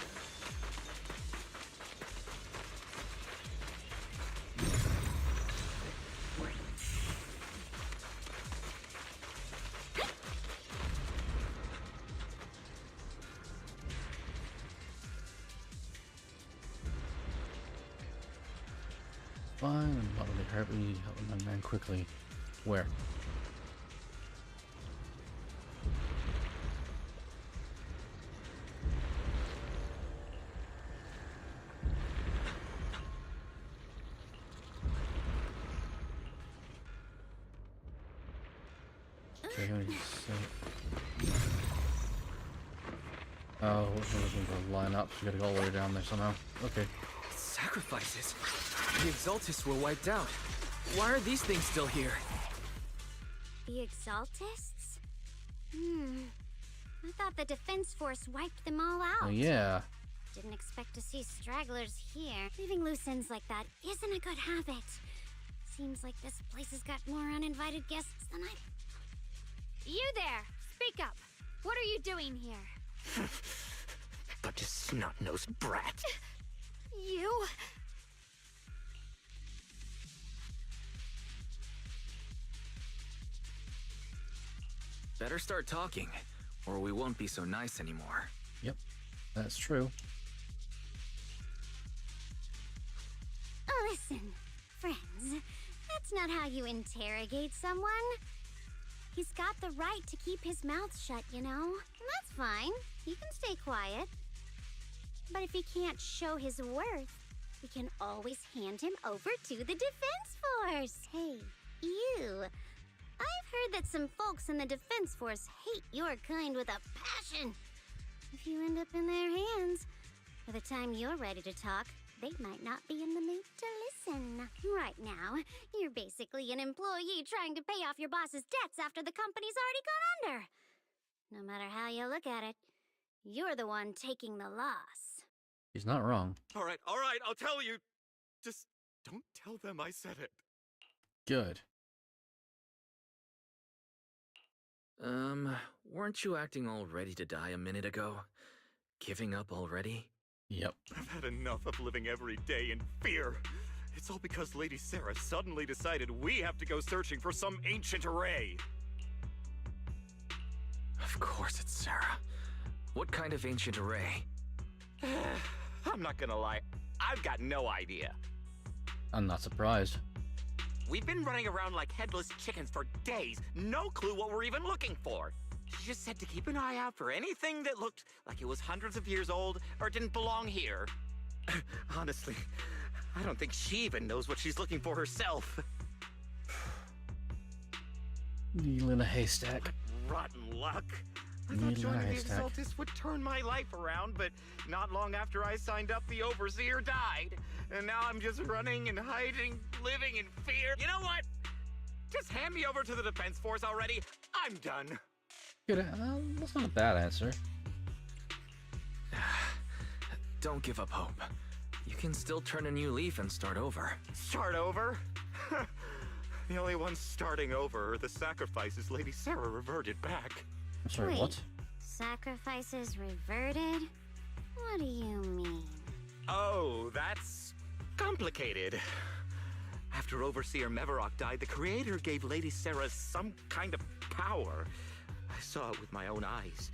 Fine, I'm not really hurt. We need to help the young man quickly. Where? Okay, let me see. Oh, we're looking for lineups. We gotta go all the way down there somehow. Okay. Sacrifices? The Exaltists were wiped out. Why are these things still here? The Exaltists? I thought the Defense Force wiped them all out. Oh, yeah. Didn't expect to see stragglers here. Leaving loose ends like that isn't a good habit. Seems like this place has got more uninvited guests than I... You there! Speak up! What are you doing here? But a snot-nosed brat. You... Better start talking, or we won't be so nice anymore. Yep, that's true. Oh, listen, friends. That's not how you interrogate someone. He's got the right to keep his mouth shut, you know? And that's fine. He can stay quiet. But if he can't show his worth, we can always hand him over to the Defense Force. Hey, you. I've heard that some folks in the Defense Force hate your kind with a passion. If you end up in their hands, by the time you're ready to talk, they might not be in the mood to listen. Right now, you're basically an employee trying to pay off your boss's debts after the company's already gone under. No matter how you look at it, you're the one taking the loss. He's not wrong. All right, I'll tell you. Just don't tell them I said it. Good. Weren't you acting all ready to die a minute ago? Giving up already? Yep. I've had enough of living every day in fear. It's all because Lady Sarah suddenly decided we have to go searching for some ancient array. Of course it's Sarah. What kind of ancient array? I'm not gonna lie, I've got no idea. I'm not surprised. We've been running around like headless chickens for days, no clue what we're even looking for. She just said to keep an eye out for anything that looked like it was hundreds of years old or didn't belong here. Honestly, I don't think she even knows what she's looking for herself. Needle in a haystack. Rotten luck. I thought joining the Exaltists would turn my life around, but not long after I signed up, the Overseer died. And now I'm just running and hiding, living in fear. You know what? Just hand me over to the Defense Force already. I'm done. Good. That's not a bad answer. Don't give up hope. You can still turn a new leaf and start over. Start over? The only ones starting over are the sacrifices Lady Sarah reverted back. I'm sorry, Wait, what? Sacrifices reverted? What do you mean? Oh, that's complicated. After Overseer Mevarok died, the Creator gave Lady Sarah some kind of power. I saw it with my own eyes.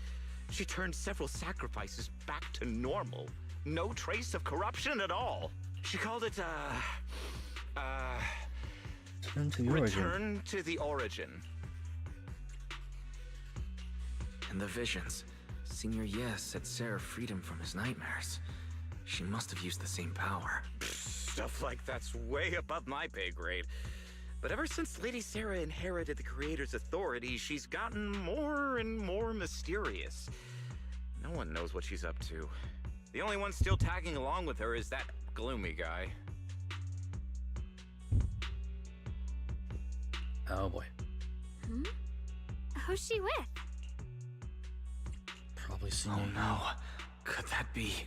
She turned several sacrifices back to normal. No trace of corruption at all. She called it, Return to the origin. Return to the Origin. And the visions. Senior Yes said Sarah freed him from his nightmares. She must have used the same power. Stuff like that's way above my pay grade. But ever since Lady Sarah inherited the Creator's authority, she's gotten more and more mysterious. No one knows what she's up to. The only one still tagging along with her is that gloomy guy. Oh boy. Who's she with? Probably seen Oh it. no. Could that be?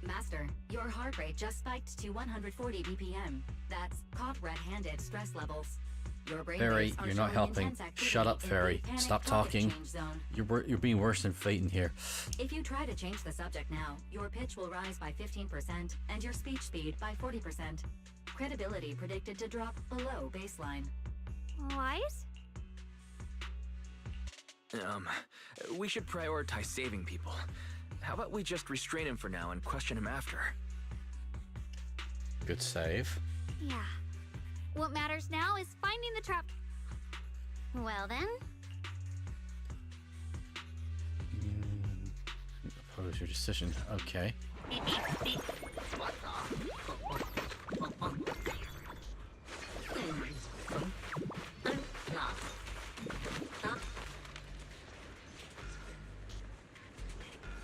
Master, your heart rate just spiked to 140 BPM. That's caught red-handed stress levels. Your brain Fairy, waves are you're not showing helping. intense activity Shut up, in Fairy. the panic Stop target talking. change zone. You're being worse than Fate in here. If you try to change the subject now, your pitch will rise by 15% and your speech speed by 40%. Credibility predicted to drop below baseline. What? We should prioritize saving people. How about we just restrain him for now and question him after? Good save. Yeah. What matters now is finding the trap. Well then, Oppose your decision. Okay.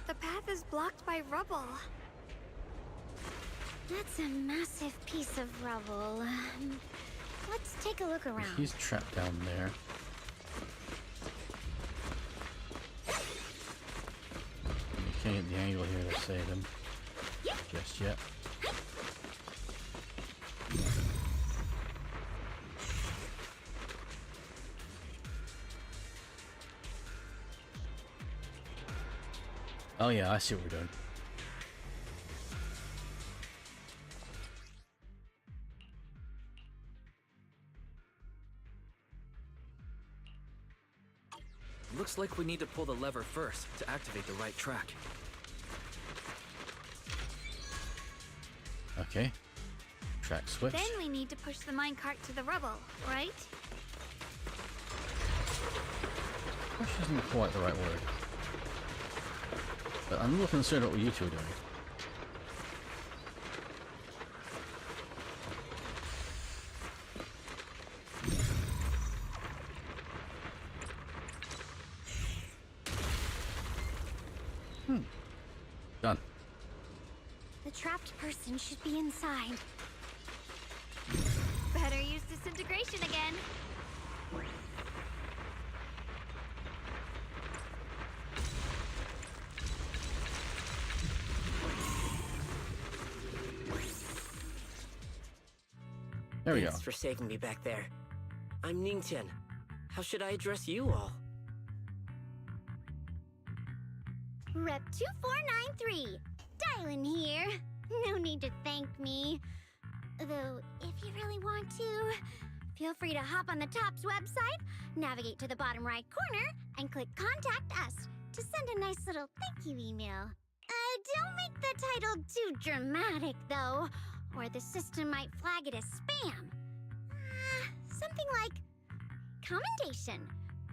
The path is blocked by rubble. that's a massive piece of rubble. Let's take a look around. He's trapped down there. You can't get the angle here to save him. Just yet. Oh yeah, I see what we're doing. Looks like we need to pull the lever first to activate the right track. Okay. Track switch. Then we need to push the minecart to the rubble, right? Push isn't quite the right word. But I'm a little concerned about what you two are doing. Done. The trapped person should be inside. Better use disintegration again. There we go. Thanks for saving me back there. I'm Ningtian. How should I address you all? Rep 2493. Dylan here. No need to thank me. Though, if you really want to, feel free to hop on the TOPS website, navigate to the bottom right corner, and click Contact Us to send a nice little thank you email. Don't make the title too dramatic, though, or the system might flag it as spam. Something like, Commendation.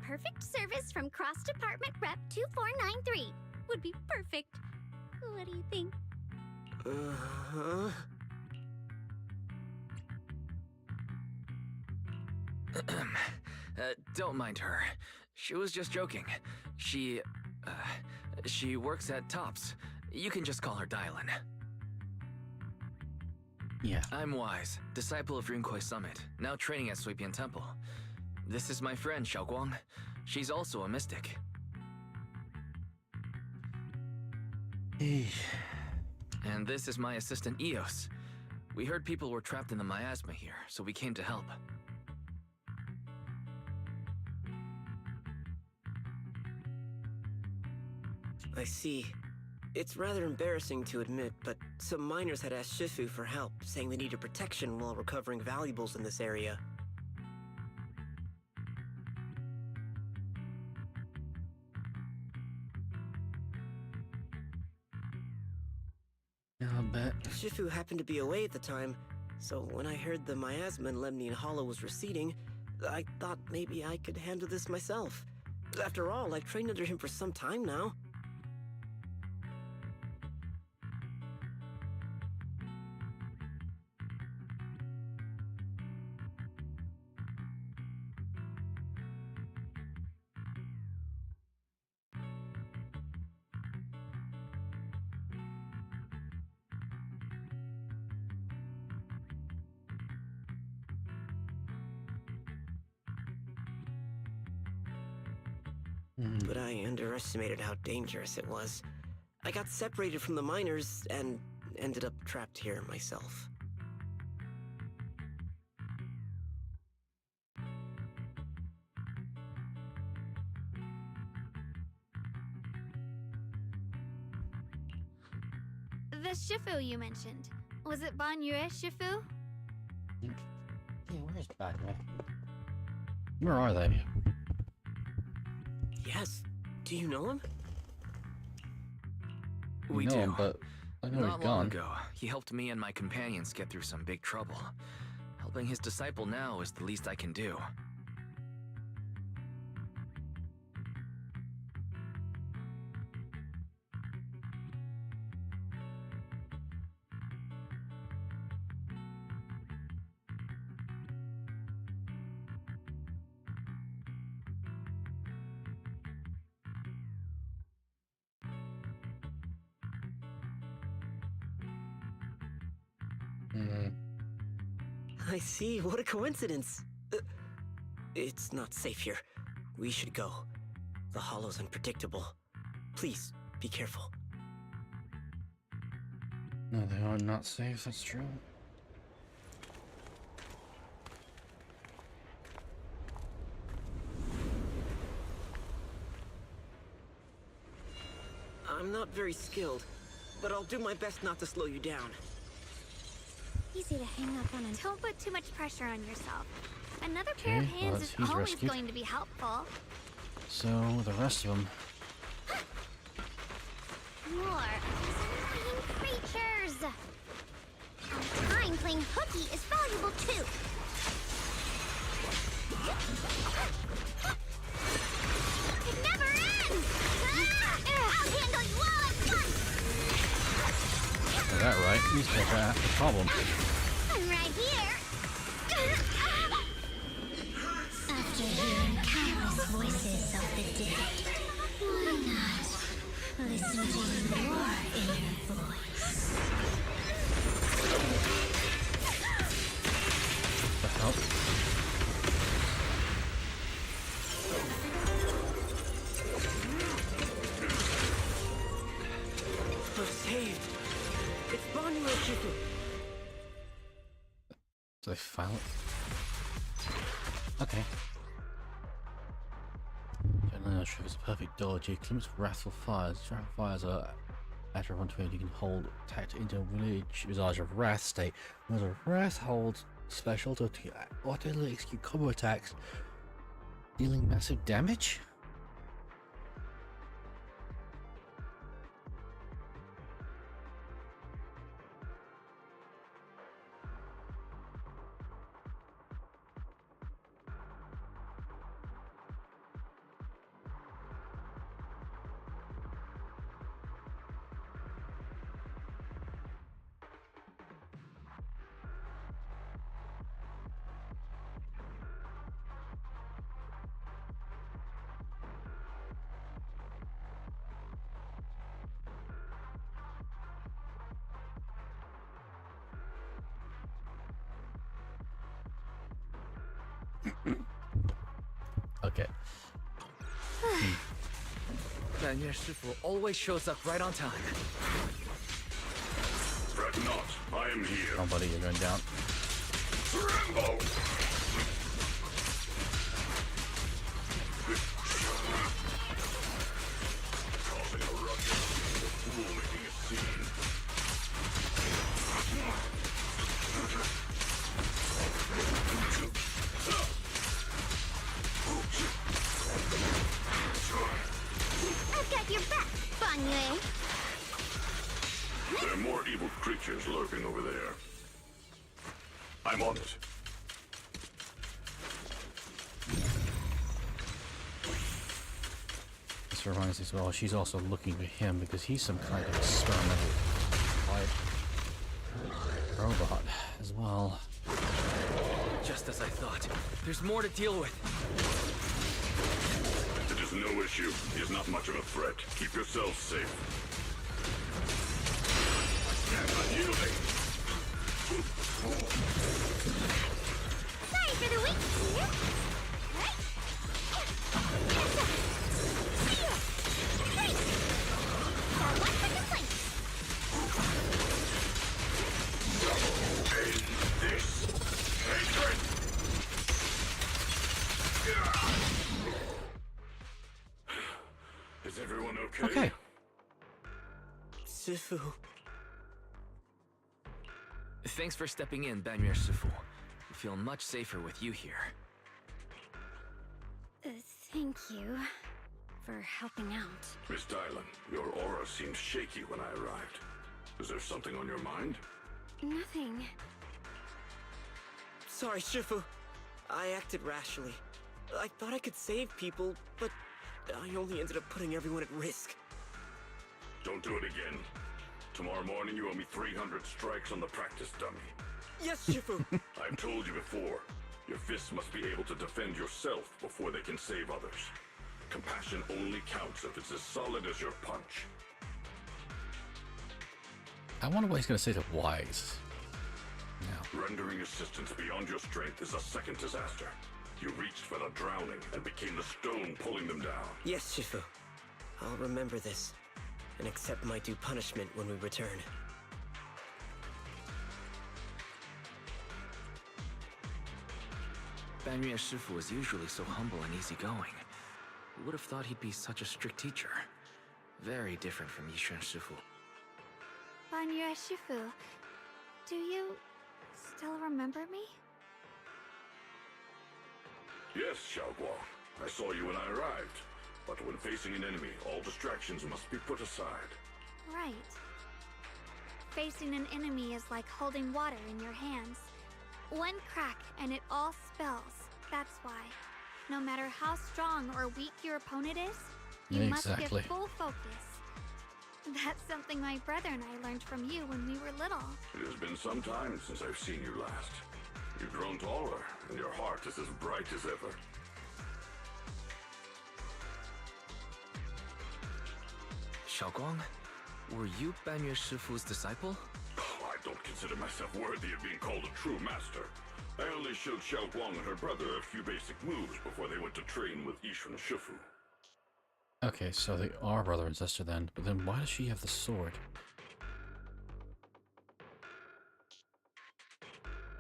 Perfect service from Cross Department Rep 2493 would be perfect. What do you think? Uh-huh. Don't mind her. She was just joking. She works at TOPS. You can just call her Dylan. Yeah. I'm Wise, disciple of Runkoi Summit, now training at Suipian Temple. This is my friend, Xiaoguang. She's also a mystic. And this is my assistant, Eos. We heard people were trapped in the miasma here, so we came to help. I see. It's rather embarrassing to admit, but some miners had asked Shifu for help, saying they needed protection while recovering valuables in this area. I'll bet. Shifu happened to be away at the time, so when I heard the miasma in Lemnian Hollow was receding, I thought maybe I could handle this myself. After all, I've trained under him for some time now. But I underestimated how dangerous it was. I got separated from the miners and ended up trapped here myself. Shifu you mentioned. Was it Banyue Shifu? Yeah, where's Banyue? Where are they? Yes. Do you know him? We know do. him, but I know Not he's long gone. ago, he helped me and my companions get through some big trouble. Helping his disciple now is the least I can do. I see. What a coincidence. It's not safe here. We should go. The hollow's unpredictable. Please, be careful. No, they are not safe, that's true. I'm not very skilled, but I'll do my best not to slow you down. Easy to hang up on a... Don't put too much pressure on yourself. Another pair of Okay, well, hands is he's always rescued. going to be helpful. So, the rest of them. More of these annoying creatures. Time playing hooky is valuable too. It never ends! I'll handle you all at once! Is that right? These guys are the problem. I'm right here. After hearing countless voices of the dead, why not listen to your inner voice? The hell? We're saved. It's Banyue Shifu. Do they file it? Okay. Generally, Shifu is a perfect dodge. He limits wrathful fires. Wrathful fires are after 120. You can hold attack into a visage of wrath state. When the wrath holds special to automatically execute combo attacks, dealing massive damage. Okay. Banyue Shifu always shows up right on time. Fret not, I am here. Oh, buddy, you're going down. Rambo! Causing a ruckus. The fool making a scene. I've got your back, Banyue. There are more evil creatures lurking over there. I'm on it. This reminds me as well, she's also looking for him because he's some kind of experimental robot as well. Just as I thought. There's more to deal with. It is no issue. He is not much of a threat. Keep yourselves safe. Stand unyielding. Sorry for the weakness here. One for complaints. This hatred. Is everyone okay? Okay. Shifu. Thanks for stepping in, Banmue Shifu. I feel much safer with you here. Thank you for helping out. Miss Dylan, your aura seemed shaky when I arrived. Is there something on your mind? Nothing. Sorry, Shifu. I acted rashly. I thought I could save people, but I only ended up putting everyone at risk. Don't do it again. Tomorrow morning you owe me 300 strikes on the practice dummy. Yes, Shifu! I've told you before, your fists must be able to defend yourself before they can save others. Compassion only counts if it's as solid as your punch. I wonder what he's going to say to Wise. Now. Rendering assistance beyond your strength is a second disaster. You reached for the drowning and became the stone pulling them down. Yes, Shifu. I'll remember this and accept my due punishment when we return. Banmue Shifu was usually so humble and easygoing. Who would have thought he'd be such a strict teacher? Very different from Yishuan Shifu. Banmue Shifu, do you still remember me? Yes, Xiaoguang. I saw you when I arrived. But when facing an enemy, all distractions must be put aside. Right. Facing an enemy is like holding water in your hands. One crack and it all spills. That's why. No matter how strong or weak your opponent is, you must give full focus. That's something my brother and I learned from you when we were little. It has been some time since I've seen you last. You've grown taller, and your heart is as bright as ever. Xiaoguang, were you Banmue Shifu's disciple? Oh, I don't consider myself worthy of being called a true master. I only showed Xiaoguang and her brother a few basic moves before they went to train with Yishuan Shifu. Okay, so they are brother and sister then, but then why does she have the sword?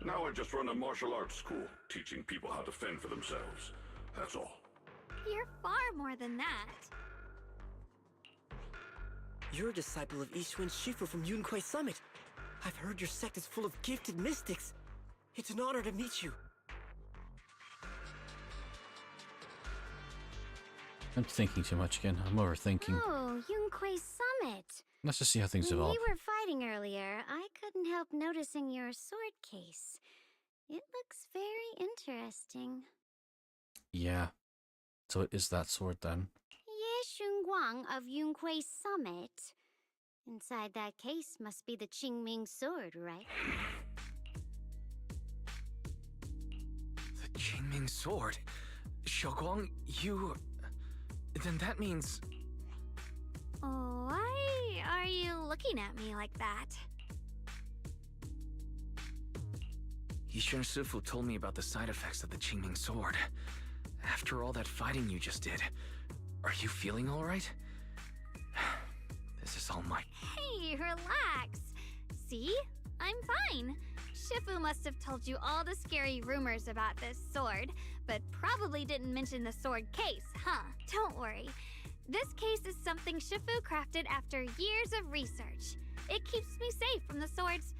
Now I just run a martial arts school, teaching people how to fend for themselves. That's all. You're far more than that. You're a disciple of Yishuan Shifu from Yunquei Summit. I've heard your sect is full of gifted mystics. It's an honor to meet you. I'm thinking too much again. I'm overthinking. Oh, Yunquei Summit. Let's just see how things When develop. we were fighting earlier, I couldn't help noticing your sword case. It looks very interesting. Yeah. So it is that sword then. Ye Shunguang of Yunquei Summit. Inside that case must be the Qingming sword, right? The Qingming sword? Xiaoguang, you... Then that means... Why are you looking at me like that? Yishuan Shifu told me about the side effects of the Qingming sword. After all that fighting you just did, are you feeling alright? This is all my... Hey, relax. See? I'm fine. Shifu must have told you all the scary rumors about this sword, but probably didn't mention the sword case, huh? Don't worry. This case is something Shifu crafted after years of research. It keeps me safe from the sword's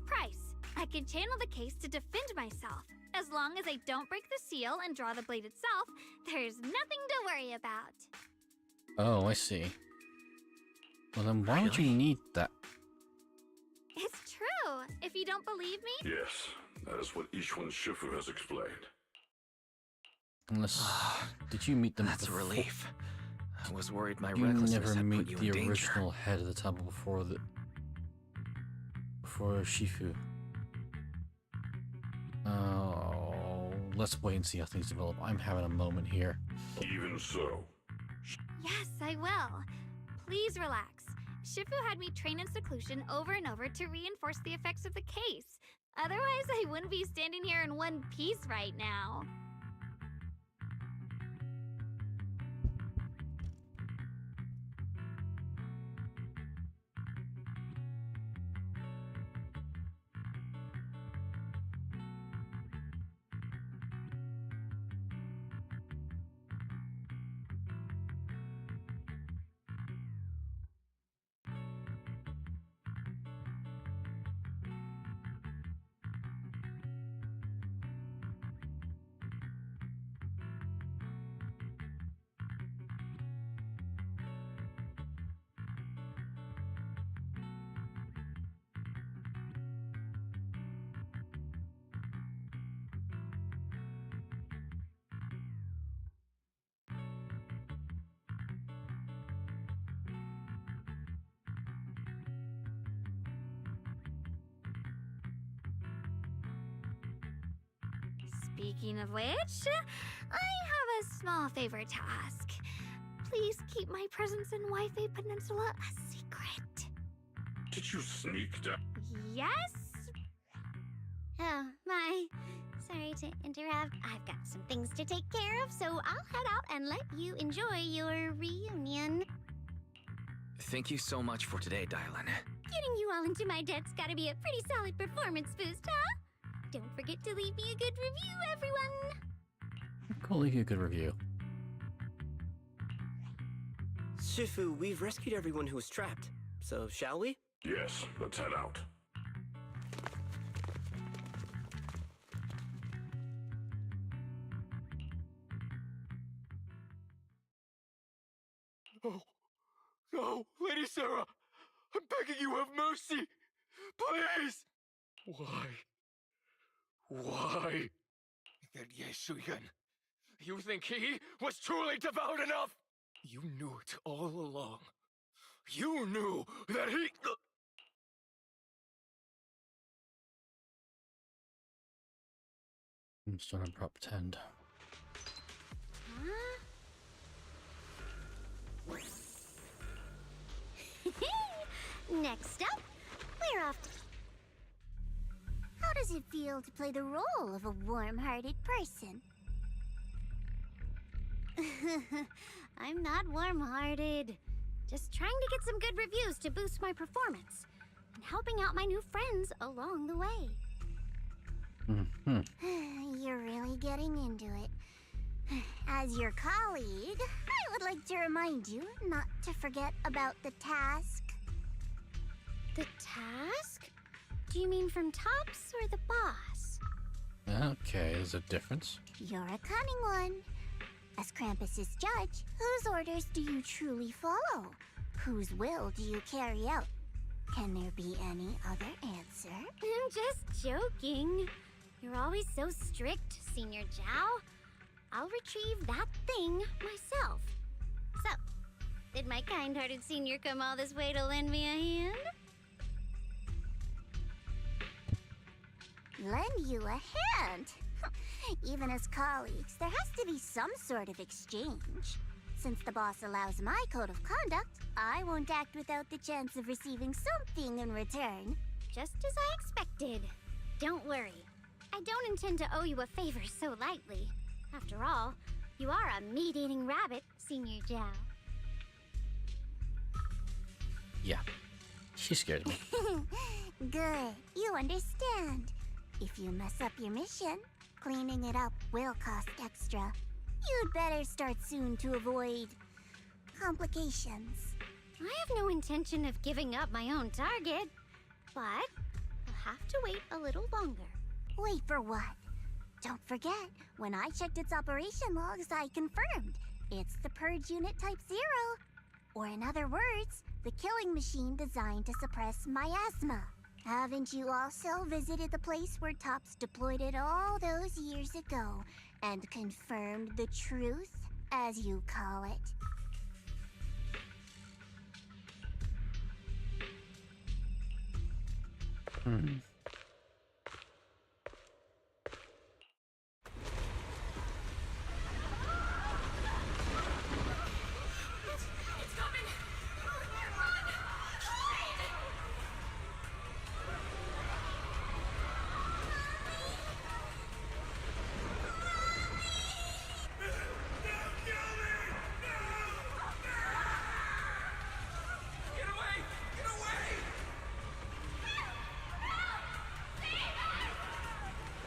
price. I can channel the case to defend myself. As long as I don't break the seal and draw the blade itself, there's nothing to worry about. Oh, I see. Well then why would you need that? It's true. If you don't believe me... Yes, that is what Yishuan Shifu has explained. Unless... did you meet them That's a before? relief. I was worried my You recklessness never had put meet you the in danger. original head of the temple before Shifu. Oh, let's wait and see how things develop. I'm having a moment here. Even so. Yes, I will. Please relax. Shifu had me train in seclusion over and over to reinforce the effects of the case. Otherwise, I wouldn't be standing here in one piece right now. Speaking of which, I have a small favor to ask. Please keep my presence in Wi-Fi Peninsula a secret. Did you sneak down? Yes? Oh, my. Sorry to interrupt. I've got some things to take care of, so I'll head out and let you enjoy your reunion. Thank you so much for today, Dylan. Getting you all into my debt's gotta be a pretty solid performance boost, huh? Don't forget to leave me a good review, everyone! I'll leave you a good review. Shifu, we've rescued everyone who was trapped. So, shall we? Yes, let's head out. Oh, no, Lady Sarah! I'm begging you, have mercy! Please! Why? Why? That Yeshuyan. You think he was truly devout enough? You knew it all along. You knew that he... I'm just trying to pretend. Next up, we're off to... How does it feel to play the role of a warm-hearted person? I'm not warm-hearted. Just trying to get some good reviews to boost my performance. And helping out my new friends along the way. You're really getting into it. As your colleague, I would like to remind you not to forget about the task. The task? Do you mean from Tops or the boss? Okay, there's a difference. You're a cunning one. As Krampus's judge, whose orders do you truly follow? Whose will do you carry out? Can there be any other answer? I'm just joking. You're always so strict, Senior Zhao. I'll retrieve that thing myself. So, did my kind-hearted senior come all this way to lend me a hand? Lend you a hand? Even as colleagues, there has to be some sort of exchange. Since the boss allows my code of conduct, I won't act without the chance of receiving something in return. Just as I expected. Don't worry. I don't intend to owe you a favor so lightly. After all, you are a meat-eating rabbit, Senior Zhao. Yeah. She scared me. Good. You understand. If you mess up your mission, cleaning it up will cost extra. You'd better start soon to avoid complications. I have no intention of giving up my own target, but I'll have to wait a little longer. Wait for what? Don't forget, when I checked its operation logs, I confirmed. It's the Purge Unit Type 0. Or in other words, the killing machine designed to suppress miasma. Haven't you also visited the place where Tops deployed it all those years ago and confirmed the truth, as you call it?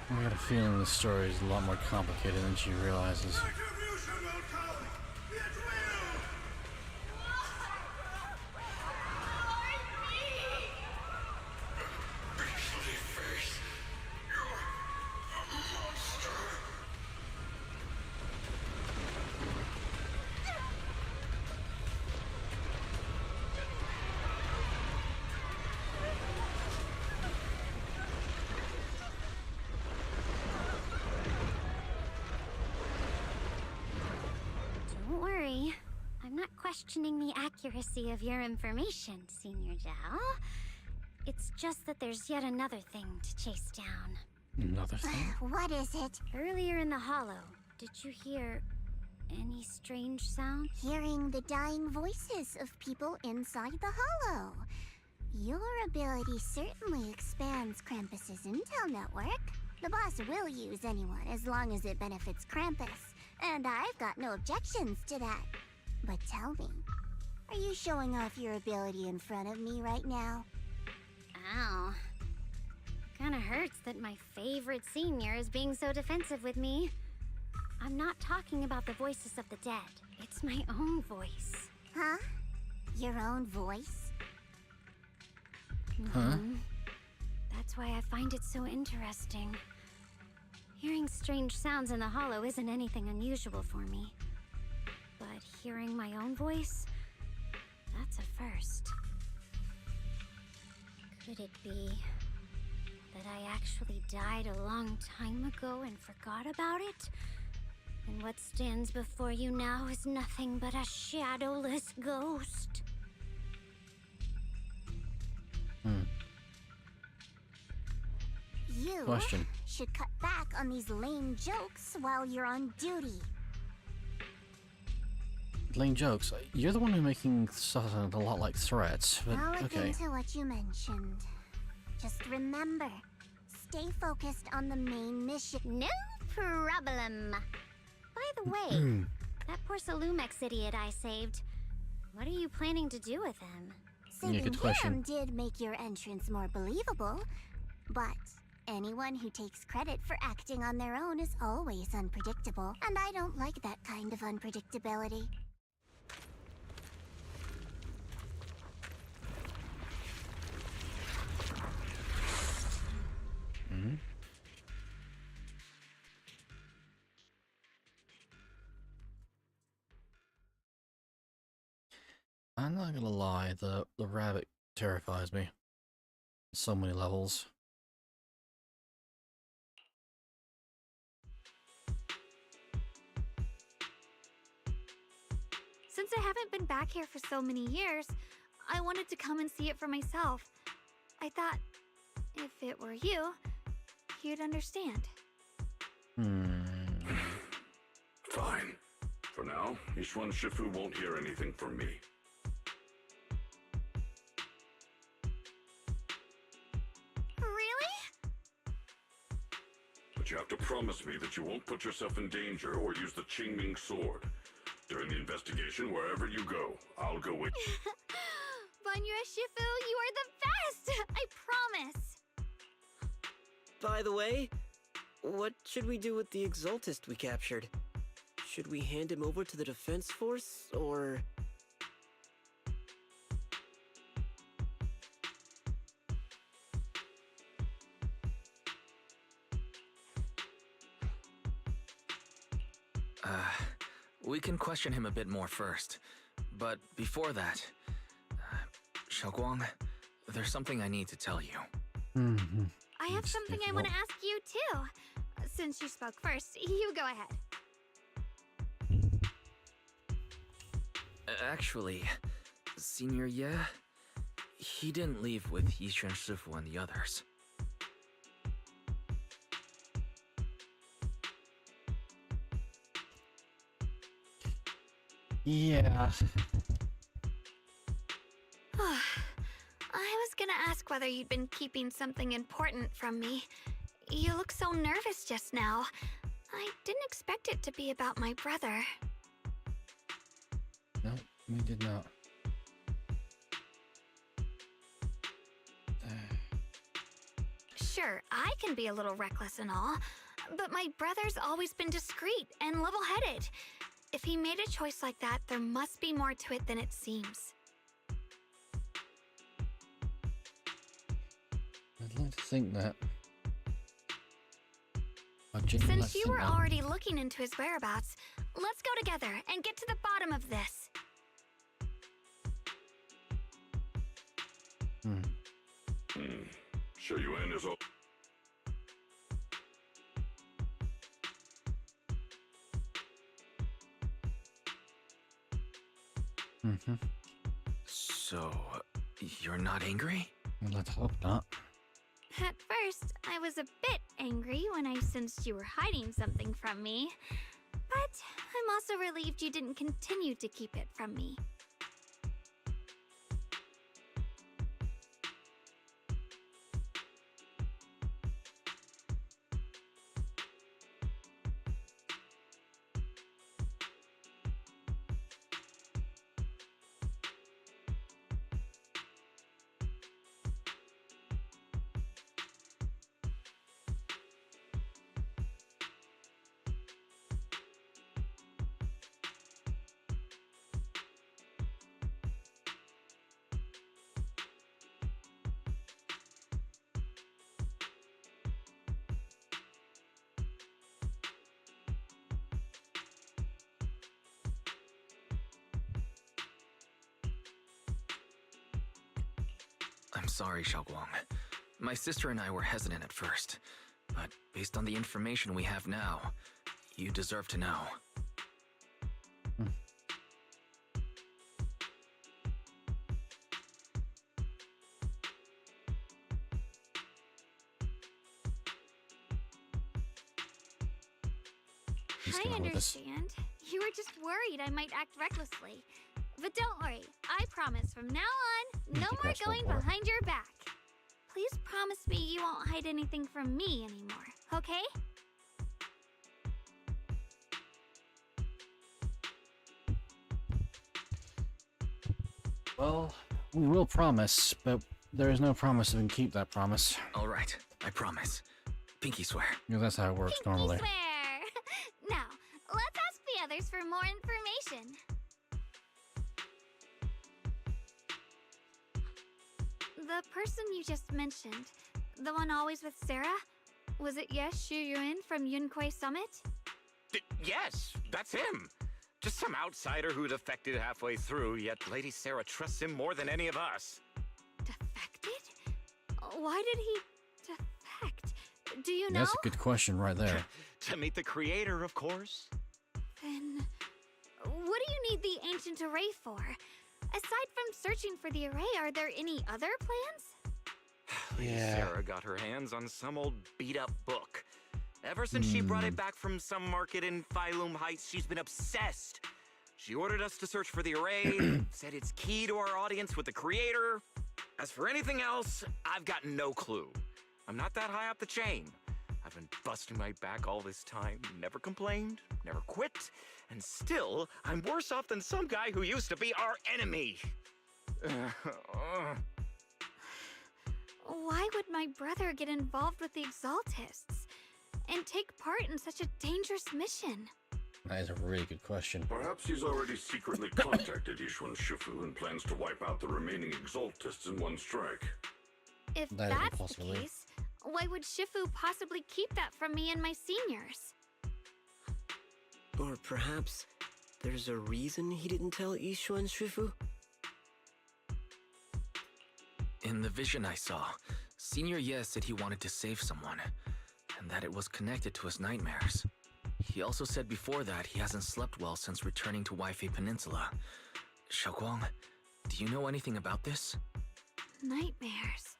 I got a feeling the story is a lot more complicated than she realizes. Don't worry. I'm not questioning the accuracy of your information, Senior Zhao. It's just that there's yet another thing to chase down. Another thing? What is it? Earlier in the hollow, did you hear any strange sound? Hearing the dying voices of people inside the hollow. Your ability certainly expands Krampus's intel network. The boss will use anyone as long as it benefits Krampus, and I've got no objections to that. But tell me, are you showing off your ability in front of me right now? Ow. Kinda hurts that my favorite senior is being so defensive with me. I'm not talking about the voices of the dead. It's my own voice. Huh? Your own voice? Huh? That's why I find it so interesting. Hearing strange sounds in the hollow isn't anything unusual for me. But hearing my own voice? That's a first. Could it be that I actually died a long time ago and forgot about it? And what stands before you now is nothing but a shadowless ghost. You Question. should cut back on these lame jokes while you're on duty. Lame jokes. You're the one who's making stuff sound a lot like threats, but I'll look okay. into what you mentioned. Just remember, stay focused on the main mission. No problem. By the way, that poor Salumex idiot I saved, what are you planning to do with him? Yeah, good question. Him did make your entrance more believable, but anyone who takes credit for acting on their own is always unpredictable, and I don't like that kind of unpredictability. I'm not gonna lie, the rabbit terrifies me. So many levels. Since I haven't been back here for so many years, I wanted to come and see it for myself. I thought, if it were you, you'd understand. Fine. For now, Ishwan Shifu won't hear anything from me. Really? But you have to promise me that you won't put yourself in danger or use the Qingming sword. During the investigation, wherever you go, I'll go with you. Banya Shifu, you are the best! I promise! By the way, what should we do with the Exaltist we captured? Should we hand him over to the defense force, or... We can question him a bit more first. But before that, Xiaoguang, there's something I need to tell you. I have something I want to ask you, too. Since you spoke first, you go ahead. Actually, Senior Ye, he didn't leave with Yishuan Shifu and the others. Yeah. I was gonna ask whether you'd been keeping something important from me. You look so nervous just now. I didn't expect it to be about my brother. No, we did not. Sure, I can be a little reckless and all, but my brother's always been discreet and level-headed. If he made a choice like that, there must be more to it than it seems. I'd like to think that. I'd genuinely like Since to you think were that. already looking into his whereabouts, let's go together and get to the bottom of this. Shuyuan is all. So, you're not angry? Well, let's hope not. At first, I was a bit angry when I sensed you were hiding something from me, but I'm also relieved you didn't continue to keep it from me. I'm sorry, Xiaoguang. My sister and I were hesitant at first, but based on the information we have now, you deserve to know. I understand. You were just worried I might act recklessly. But don't worry, I promise from now on, no more going behind your back. Please promise me you won't hide anything from me anymore, okay? Well, we will promise, but there is no promise that we can keep that promise. All right, I promise. Pinky swear. Yeah, that's how it works normally. Swear! Now, let's ask the others for more information. The person you just mentioned, the one always with Sarah, was it Yes Xu Yuan from Yunquei Summit? Yes, that's him. Just some outsider who defected halfway through, yet Lady Sarah trusts him more than any of us. Defected? Why did he defect? Do you know? That's a good question right there. To meet the creator, of course. Then, what do you need the ancient array for? Aside from searching for the array, are there any other plans? Lady Sarah got her hands on some old beat-up book. Ever since she brought it back from some market in Phylum Heights, she's been obsessed. She ordered us to search for the array, said it's key to our audience with the creator. As for anything else, I've got no clue. I'm not that high up the chain. I've been busting my back all this time, never complained, never quit, and still, I'm worse off than some guy who used to be our enemy. Why would my brother get involved with the Exaltists and take part in such a dangerous mission? That is a really good question. Perhaps he's already secretly contacted Yishuan Shifu and plans to wipe out the remaining Exaltists in one strike. If that's the case, why would Shifu possibly keep that from me and my seniors? Or perhaps there's a reason he didn't tell Yishuan Shifu? In the vision I saw, Senior Ye said he wanted to save someone, and that it was connected to his nightmares. He also said before that he hasn't slept well since returning to Waifei Peninsula. Xiaoguang, do you know anything about this? Nightmares.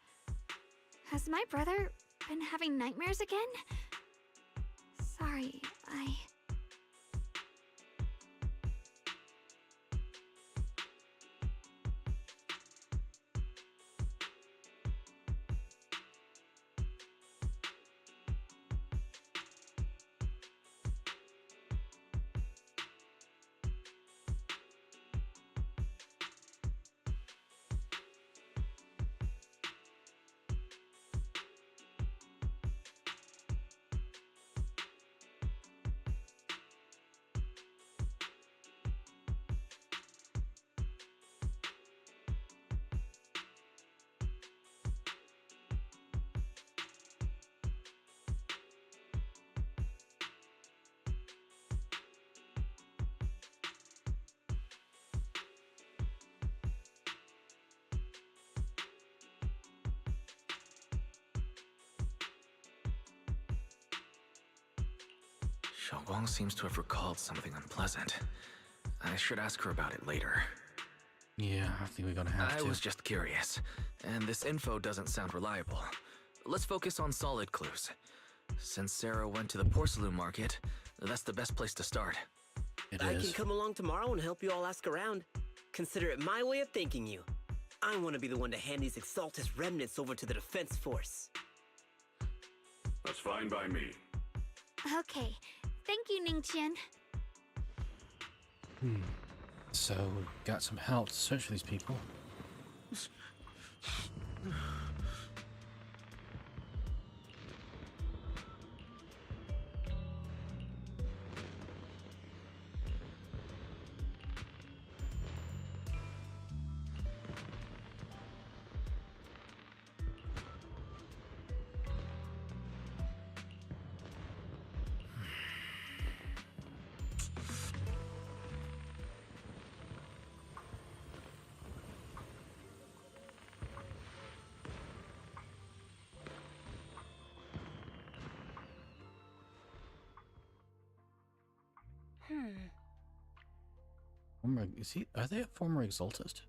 Has my brother been having nightmares again? Sorry, Xiaoguang seems to have recalled something unpleasant. I should ask her about it later. Yeah, I think we're gonna have to. I was just curious, and this info doesn't sound reliable. Let's focus on solid clues. Since Sarah went to the porcelain market, that's the best place to start. I can come along tomorrow and help you all ask around. Consider it my way of thanking you. I want to be the one to hand these Exaltus remnants over to the Defense Force. That's fine by me. Okay. Thank you, Ningqian. So, got some help to search for these people. Are they a former Exaltist?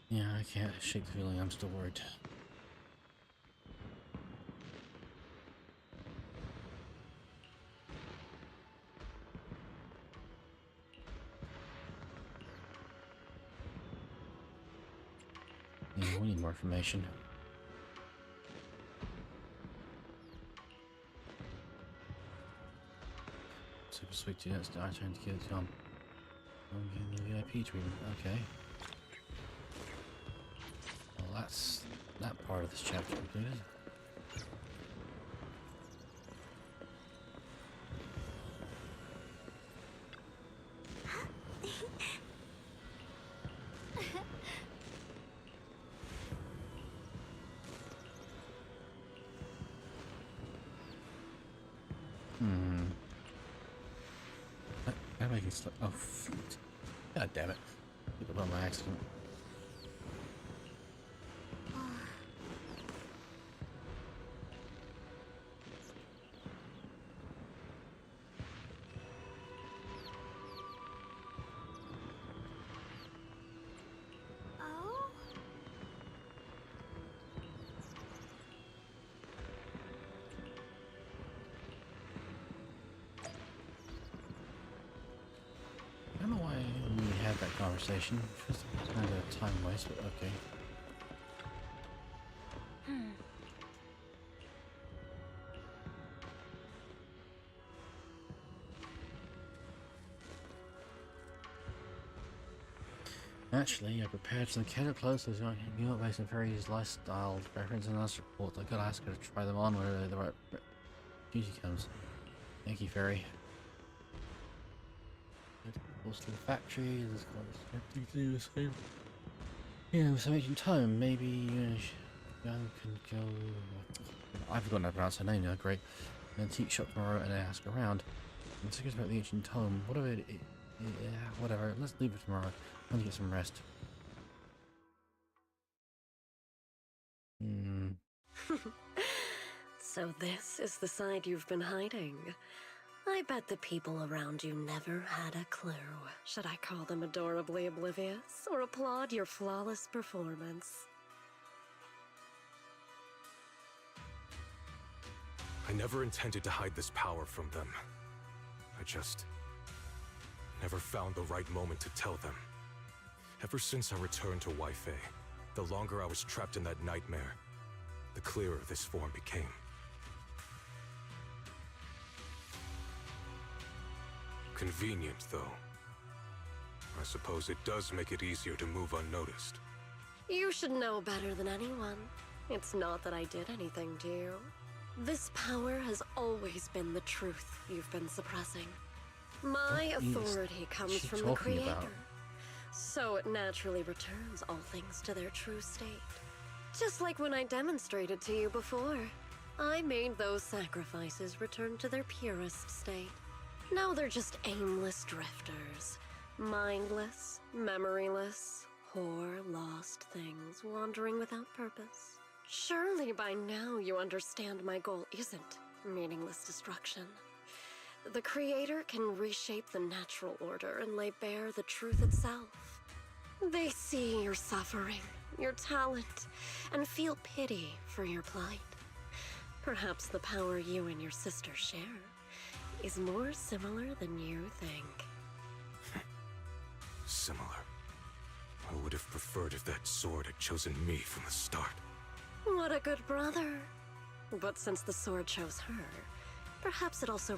Yeah, I can't shake the feeling I'm still worried. Yeah, we need more information. Super sweet units to our turn to kill Tom. I'm getting the VIP treatment, okay. Well, that's that part of this chapter completed. I'm making stuff. Oh, god damn it! People done by accident. I don't know why we had that conversation. It's kind of a time waste, but okay. Actually, I prepared some killer clothes so I can go based on Fairy's lifestyle preference and last report. I could ask her to try them on whenever the right duty comes. Thank you, Fairy. Close to the factory, there's something to do the same. Yeah, with some ancient tome, maybe Young can go. I've forgotten how to pronounce her name now, great. Antique shop tomorrow and ask around. I'm curious about the ancient tome. Whatever whatever, let's leave it tomorrow. I want to get some rest. So this is the side you've been hiding. I bet the people around you never had a clue. Should I call them adorably oblivious or applaud your flawless performance? I never intended to hide this power from them. I just never found the right moment to tell them. Ever since I returned to Wi-Fi, the longer I was trapped in that nightmare, the clearer this form became. Convenient, though. I suppose it does make it easier to move unnoticed. You should know better than anyone. It's not that I did anything to you. This power has always been the truth you've been suppressing. My authority comes from the Creator. So it naturally returns all things to their true state. Just like when I demonstrated to you before. I made those sacrifices return to their purest state. Now they're just aimless drifters. Mindless, memoryless, poor, lost things wandering without purpose. Surely by now you understand my goal isn't meaningless destruction. The Creator can reshape the natural order and lay bare the truth itself. They see your suffering, your talent, and feel pity for your plight. Perhaps the power you and your sister share is more similar than you think. Similar. I would have preferred if that sword had chosen me from the start. What a good brother. But since the sword chose her, perhaps it also